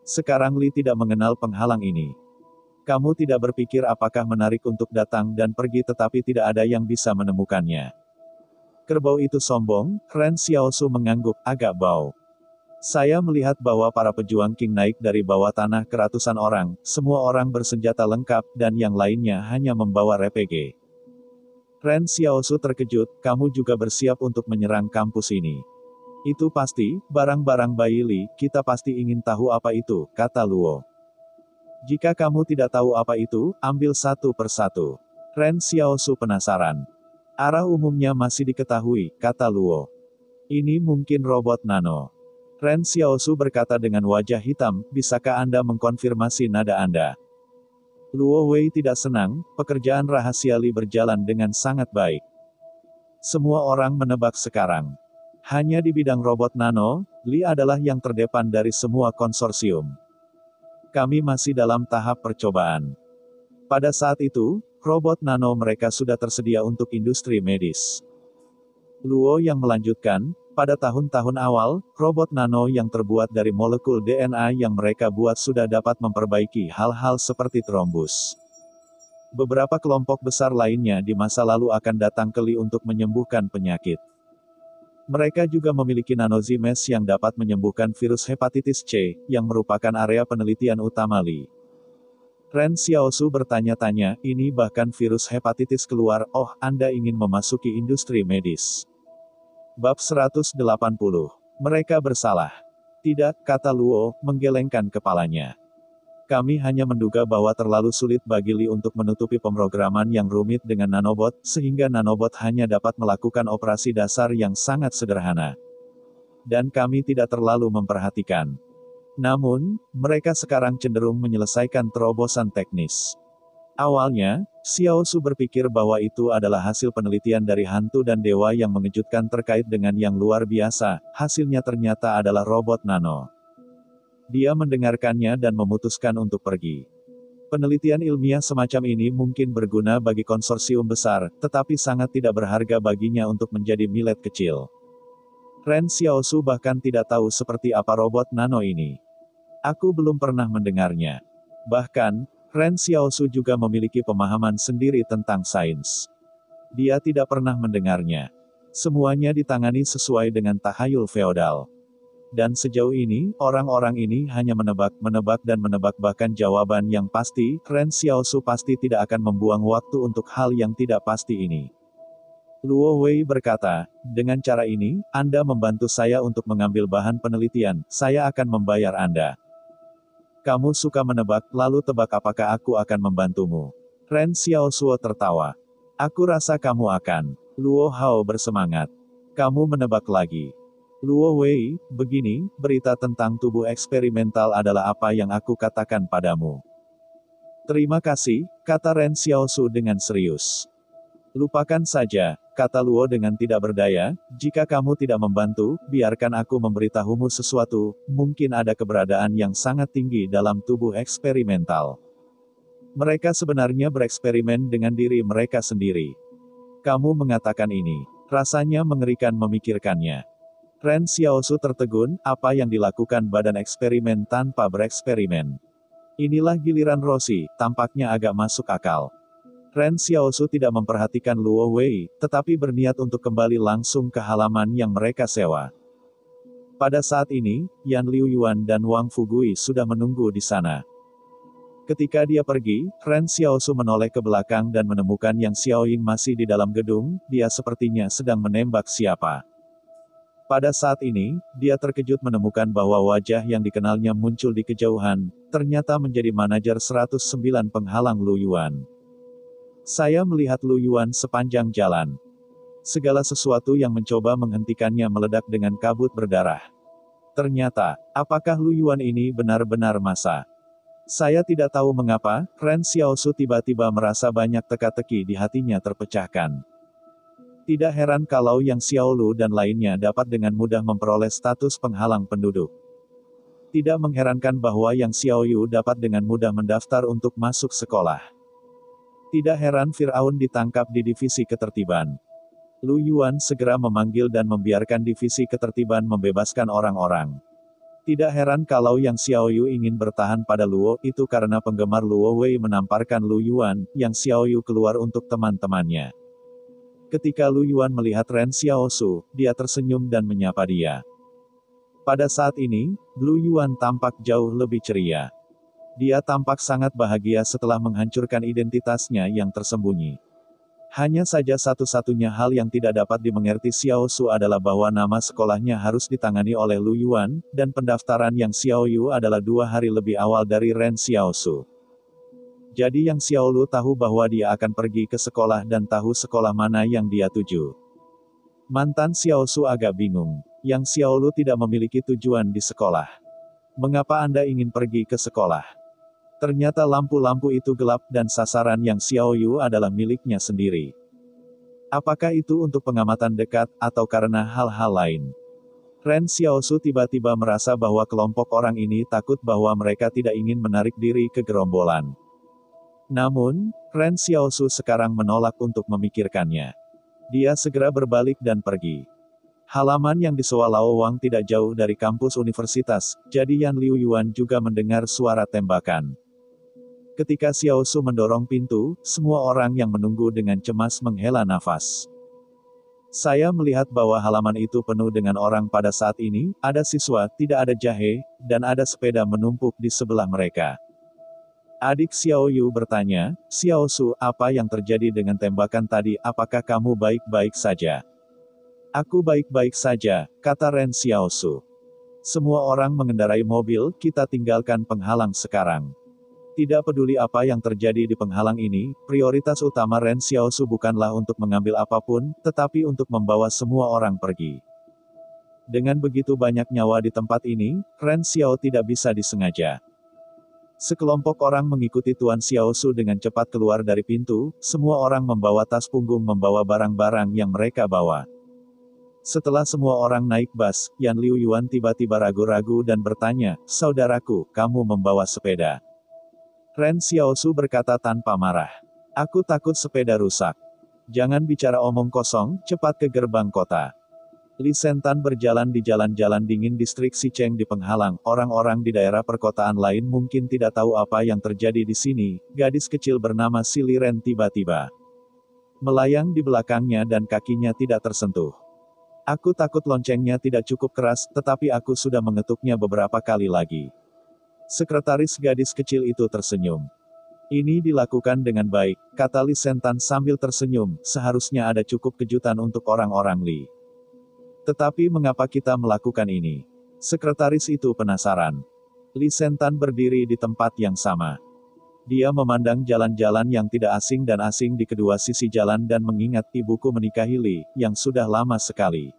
Sekarang Li tidak mengenal penghalang ini. Kamu tidak berpikir apakah menarik untuk datang dan pergi tetapi tidak ada yang bisa menemukannya. Kerbau itu sombong, Ren Xiaosu mengangguk, agak bau. Saya melihat bahwa para pejuang King naik dari bawah tanah ke ratusan orang, semua orang bersenjata lengkap, dan yang lainnya hanya membawa RPG. Ren Xiaosu terkejut, kamu juga bersiap untuk menyerang kampus ini. Itu pasti, barang-barang Bai Li, kita pasti ingin tahu apa itu, kata Luo. Jika kamu tidak tahu apa itu, ambil satu persatu. Ren Xiaosu penasaran. Arah umumnya masih diketahui, kata Luo. Ini mungkin robot nano. Ren Xiaosu berkata dengan wajah hitam, bisakah Anda mengkonfirmasi nada Anda? Luo Wei tidak senang, pekerjaan rahasia Li berjalan dengan sangat baik. Semua orang menebak sekarang. Hanya di bidang robot nano, Li adalah yang terdepan dari semua konsorsium. Kami masih dalam tahap percobaan. Pada saat itu, robot nano mereka sudah tersedia untuk industri medis. Luo yang melanjutkan, pada tahun-tahun awal, robot nano yang terbuat dari molekul DNA yang mereka buat sudah dapat memperbaiki hal-hal seperti trombus. Beberapa kelompok besar lainnya di masa lalu akan datang ke Li untuk menyembuhkan penyakit. Mereka juga memiliki nanozimes yang dapat menyembuhkan virus hepatitis C, yang merupakan area penelitian utama Li. Ren Xiaosu bertanya-tanya, ini bahkan virus hepatitis keluar, oh, Anda ingin memasuki industri medis. Bab 180. Mereka bersalah. Tidak, kata Luo, menggelengkan kepalanya. Kami hanya menduga bahwa terlalu sulit bagi Li untuk menutupi pemrograman yang rumit dengan nanobot, sehingga nanobot hanya dapat melakukan operasi dasar yang sangat sederhana. Dan kami tidak terlalu memperhatikan. Namun, mereka sekarang cenderung menyelesaikan terobosan teknis. Awalnya, Xiaosu berpikir bahwa itu adalah hasil penelitian dari hantu dan dewa yang mengejutkan terkait dengan yang luar biasa, hasilnya ternyata adalah robot nano. Dia mendengarkannya dan memutuskan untuk pergi. Penelitian ilmiah semacam ini mungkin berguna bagi konsorsium besar, tetapi sangat tidak berharga baginya untuk menjadi milet kecil. Ren Xiaosu bahkan tidak tahu seperti apa robot nano ini. Aku belum pernah mendengarnya. Bahkan, Ren Xiaosu juga memiliki pemahaman sendiri tentang sains. Dia tidak pernah mendengarnya. Semuanya ditangani sesuai dengan tahayul feodal. Dan sejauh ini, orang-orang ini hanya menebak dan menebak bahkan jawaban yang pasti, Ren Xiaosu pasti tidak akan membuang waktu untuk hal yang tidak pasti ini. Luo Wei berkata, dengan cara ini, Anda membantu saya untuk mengambil bahan penelitian, saya akan membayar Anda. Kamu suka menebak, lalu tebak apakah aku akan membantumu. Ren Xiaosu tertawa. Aku rasa kamu akan. Luo Hao bersemangat. Kamu menebak lagi. Luo Wei, begini, berita tentang tubuh eksperimental adalah apa yang aku katakan padamu. Terima kasih, kata Ren Xiaosu dengan serius. Lupakan saja, kata Luo dengan tidak berdaya, jika kamu tidak membantu, biarkan aku memberitahumu sesuatu, mungkin ada keberadaan yang sangat tinggi dalam tubuh eksperimental. Mereka sebenarnya bereksperimen dengan diri mereka sendiri. Kamu mengatakan ini, rasanya mengerikan memikirkannya. Ren Xiaosu tertegun, apa yang dilakukan badan eksperimen tanpa bereksperimen. Inilah giliran Roshi, tampaknya agak masuk akal. Ren Xiaosu tidak memperhatikan Luo Wei, tetapi berniat untuk kembali langsung ke halaman yang mereka sewa. Pada saat ini, Yan Liuyuan dan Wang Fugui sudah menunggu di sana. Ketika dia pergi, Ren Xiaosu menoleh ke belakang dan menemukan Yang Xiaoying masih di dalam gedung, dia sepertinya sedang menembak siapa. Pada saat ini, dia terkejut menemukan bahwa wajah yang dikenalnya muncul di kejauhan, ternyata menjadi manajer 109 penghalang Luyuan. Saya melihat Luyuan sepanjang jalan. Segala sesuatu yang mencoba menghentikannya meledak dengan kabut berdarah. Ternyata, apakah Luyuan ini benar-benar masa? Saya tidak tahu mengapa, Ren Xiaosu tiba-tiba merasa banyak teka-teki di hatinya terpecahkan. Tidak heran kalau Yang Xiaolu dan lainnya dapat dengan mudah memperoleh status penghalang penduduk. Tidak mengherankan bahwa Yang Xiaoyu dapat dengan mudah mendaftar untuk masuk sekolah. Tidak heran Firaun ditangkap di divisi ketertiban. Lu Yuan segera memanggil dan membiarkan divisi ketertiban membebaskan orang-orang. Tidak heran kalau Yang Xiaoyu ingin bertahan pada Luo, itu karena penggemar Luo Wei menamparkan Lu Yuan, Yang Xiaoyu keluar untuk teman-temannya. Ketika Lu Yuan melihat Ren Xiaosu, dia tersenyum dan menyapa dia. Pada saat ini, Lu Yuan tampak jauh lebih ceria. Dia tampak sangat bahagia setelah menghancurkan identitasnya yang tersembunyi. Hanya saja satu-satunya hal yang tidak dapat dimengerti Xiaosu adalah bahwa nama sekolahnya harus ditangani oleh Lu Yuan, dan pendaftaran Yang Xiaoyu adalah 2 hari lebih awal dari Ren Xiaosu. Jadi Yang Xiaolu tahu bahwa dia akan pergi ke sekolah dan tahu sekolah mana yang dia tuju. Mantan Xiaosu agak bingung. Yang Xiaolu tidak memiliki tujuan di sekolah. Mengapa Anda ingin pergi ke sekolah? Ternyata lampu-lampu itu gelap dan sasaran Yang Xiaoyu adalah miliknya sendiri. Apakah itu untuk pengamatan dekat, atau karena hal-hal lain? Ren Xiaosu tiba-tiba merasa bahwa kelompok orang ini takut bahwa mereka tidak ingin menarik diri ke gerombolan. Namun, Ren Xiaosu sekarang menolak untuk memikirkannya. Dia segera berbalik dan pergi. Halaman yang disewa Lao Wang tidak jauh dari kampus universitas, jadi Yan Liu Yuan juga mendengar suara tembakan. Ketika Xiaosu mendorong pintu, semua orang yang menunggu dengan cemas menghela nafas. Saya melihat bahwa halaman itu penuh dengan orang pada saat ini, ada siswa, tidak ada jahe, dan ada sepeda menumpuk di sebelah mereka. Adik Xiaoyu bertanya, Xiaosu, apa yang terjadi dengan tembakan tadi, apakah kamu baik-baik saja? Aku baik-baik saja, kata Ren Xiaosu. Semua orang mengendarai mobil, kita tinggalkan penghalang sekarang. Tidak peduli apa yang terjadi di penghalang ini, prioritas utama Ren Xiaosu bukanlah untuk mengambil apapun, tetapi untuk membawa semua orang pergi. Dengan begitu banyak nyawa di tempat ini, Ren Xiao tidak bisa disengaja. Sekelompok orang mengikuti Tuan Xiaosu dengan cepat keluar dari pintu, semua orang membawa tas punggung membawa barang-barang yang mereka bawa. Setelah semua orang naik bus, Yan Liu Yuan tiba-tiba ragu-ragu dan bertanya, saudaraku, kamu membawa sepeda? Ren Xiaosu berkata tanpa marah. Aku takut sepeda rusak. Jangan bicara omong kosong, cepat ke gerbang kota. Li Sentan berjalan di jalan-jalan dingin distrik Xicheng di penghalang, orang-orang di daerah perkotaan lain mungkin tidak tahu apa yang terjadi di sini, gadis kecil bernama Si Liren tiba-tiba melayang di belakangnya dan kakinya tidak tersentuh. Aku takut loncengnya tidak cukup keras, tetapi aku sudah mengetuknya beberapa kali lagi. Sekretaris gadis kecil itu tersenyum. Ini dilakukan dengan baik, kata Li Sentan sambil tersenyum, seharusnya ada cukup kejutan untuk orang-orang Li. Tetapi mengapa kita melakukan ini? Sekretaris itu penasaran. Li Sentan berdiri di tempat yang sama. Dia memandang jalan-jalan yang tidak asing dan asing di kedua sisi jalan dan mengingat ibuku menikahi Li, yang sudah lama sekali.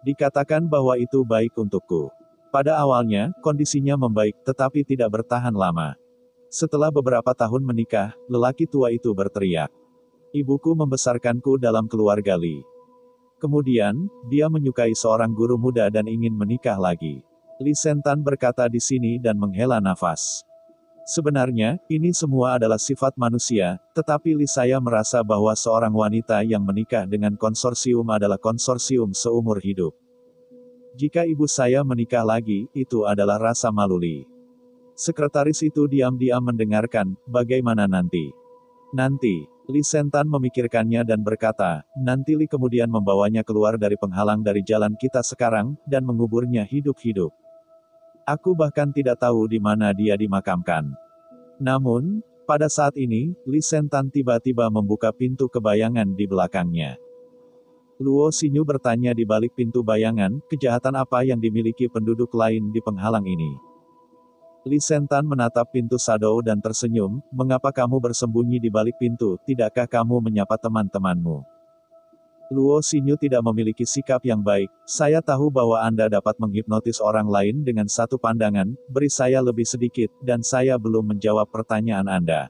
Dikatakan bahwa itu baik untukku. Pada awalnya, kondisinya membaik, tetapi tidak bertahan lama. Setelah beberapa tahun menikah, lelaki tua itu berteriak. Ibuku membesarkanku dalam keluarga Li. Kemudian, dia menyukai seorang guru muda dan ingin menikah lagi. Li Sentan berkata di sini dan menghela nafas. Sebenarnya, ini semua adalah sifat manusia, tetapi saya merasa bahwa seorang wanita yang menikah dengan konsorsium adalah konsorsium seumur hidup. Jika ibu saya menikah lagi, itu adalah rasa malu Li. Sekretaris itu diam-diam mendengarkan, bagaimana nanti? Nanti, Li Sentan memikirkannya dan berkata, nanti Li kemudian membawanya keluar dari penghalang dari jalan kita sekarang, dan menguburnya hidup-hidup. Aku bahkan tidak tahu di mana dia dimakamkan. Namun, pada saat ini, Li Sentan tiba-tiba membuka pintu kebayangan di belakangnya. Luo Xinyu bertanya di balik pintu bayangan, kejahatan apa yang dimiliki penduduk lain di penghalang ini? Li Sentan menatap pintu Shadow dan tersenyum, mengapa kamu bersembunyi di balik pintu, tidakkah kamu menyapa teman-temanmu? Luo Xinyu tidak memiliki sikap yang baik, saya tahu bahwa Anda dapat menghipnotis orang lain dengan satu pandangan, beri saya lebih sedikit, dan saya belum menjawab pertanyaan Anda.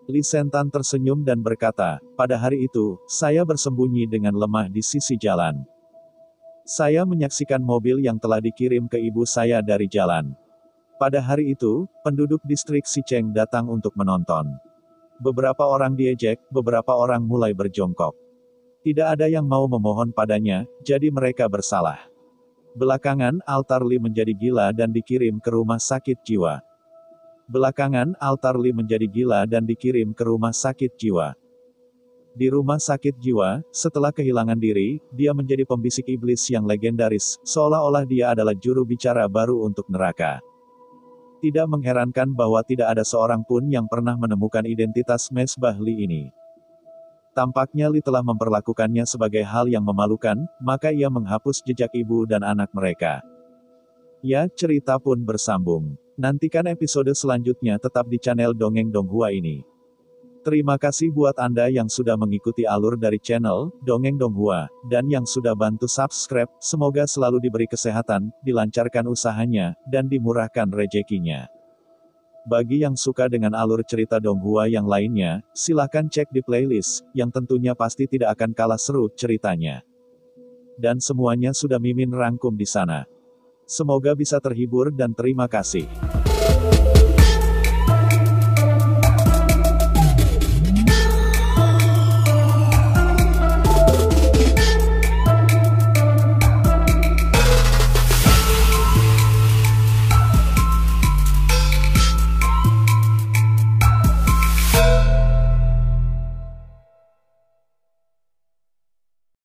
Li Sentan tersenyum dan berkata, pada hari itu, saya bersembunyi dengan lemah di sisi jalan. Saya menyaksikan mobil yang telah dikirim ke ibu saya dari jalan. Pada hari itu, penduduk distrik Sicheng datang untuk menonton. Beberapa orang diejek, beberapa orang mulai berjongkok. Tidak ada yang mau memohon padanya, jadi mereka bersalah. Belakangan, Altarli menjadi gila dan dikirim ke rumah sakit jiwa. Di rumah sakit jiwa, setelah kehilangan diri, dia menjadi pembisik iblis yang legendaris, seolah-olah dia adalah juru bicara baru untuk neraka. Tidak mengherankan bahwa tidak ada seorang pun yang pernah menemukan identitas Mesbah Li ini. Tampaknya Li telah memperlakukannya sebagai hal yang memalukan, maka ia menghapus jejak ibu dan anak mereka. Ya, cerita pun bersambung. Nantikan episode selanjutnya tetap di channel Dongeng Donghua ini. Terima kasih buat Anda yang sudah mengikuti alur dari channel Dongeng Donghua, dan yang sudah bantu subscribe. Semoga selalu diberi kesehatan, dilancarkan usahanya, dan dimurahkan rezekinya. Bagi yang suka dengan alur cerita Donghua yang lainnya, silahkan cek di playlist, yang tentunya pasti tidak akan kalah seru ceritanya. Dan semuanya sudah Mimin rangkum di sana. Semoga bisa terhibur dan terima kasih.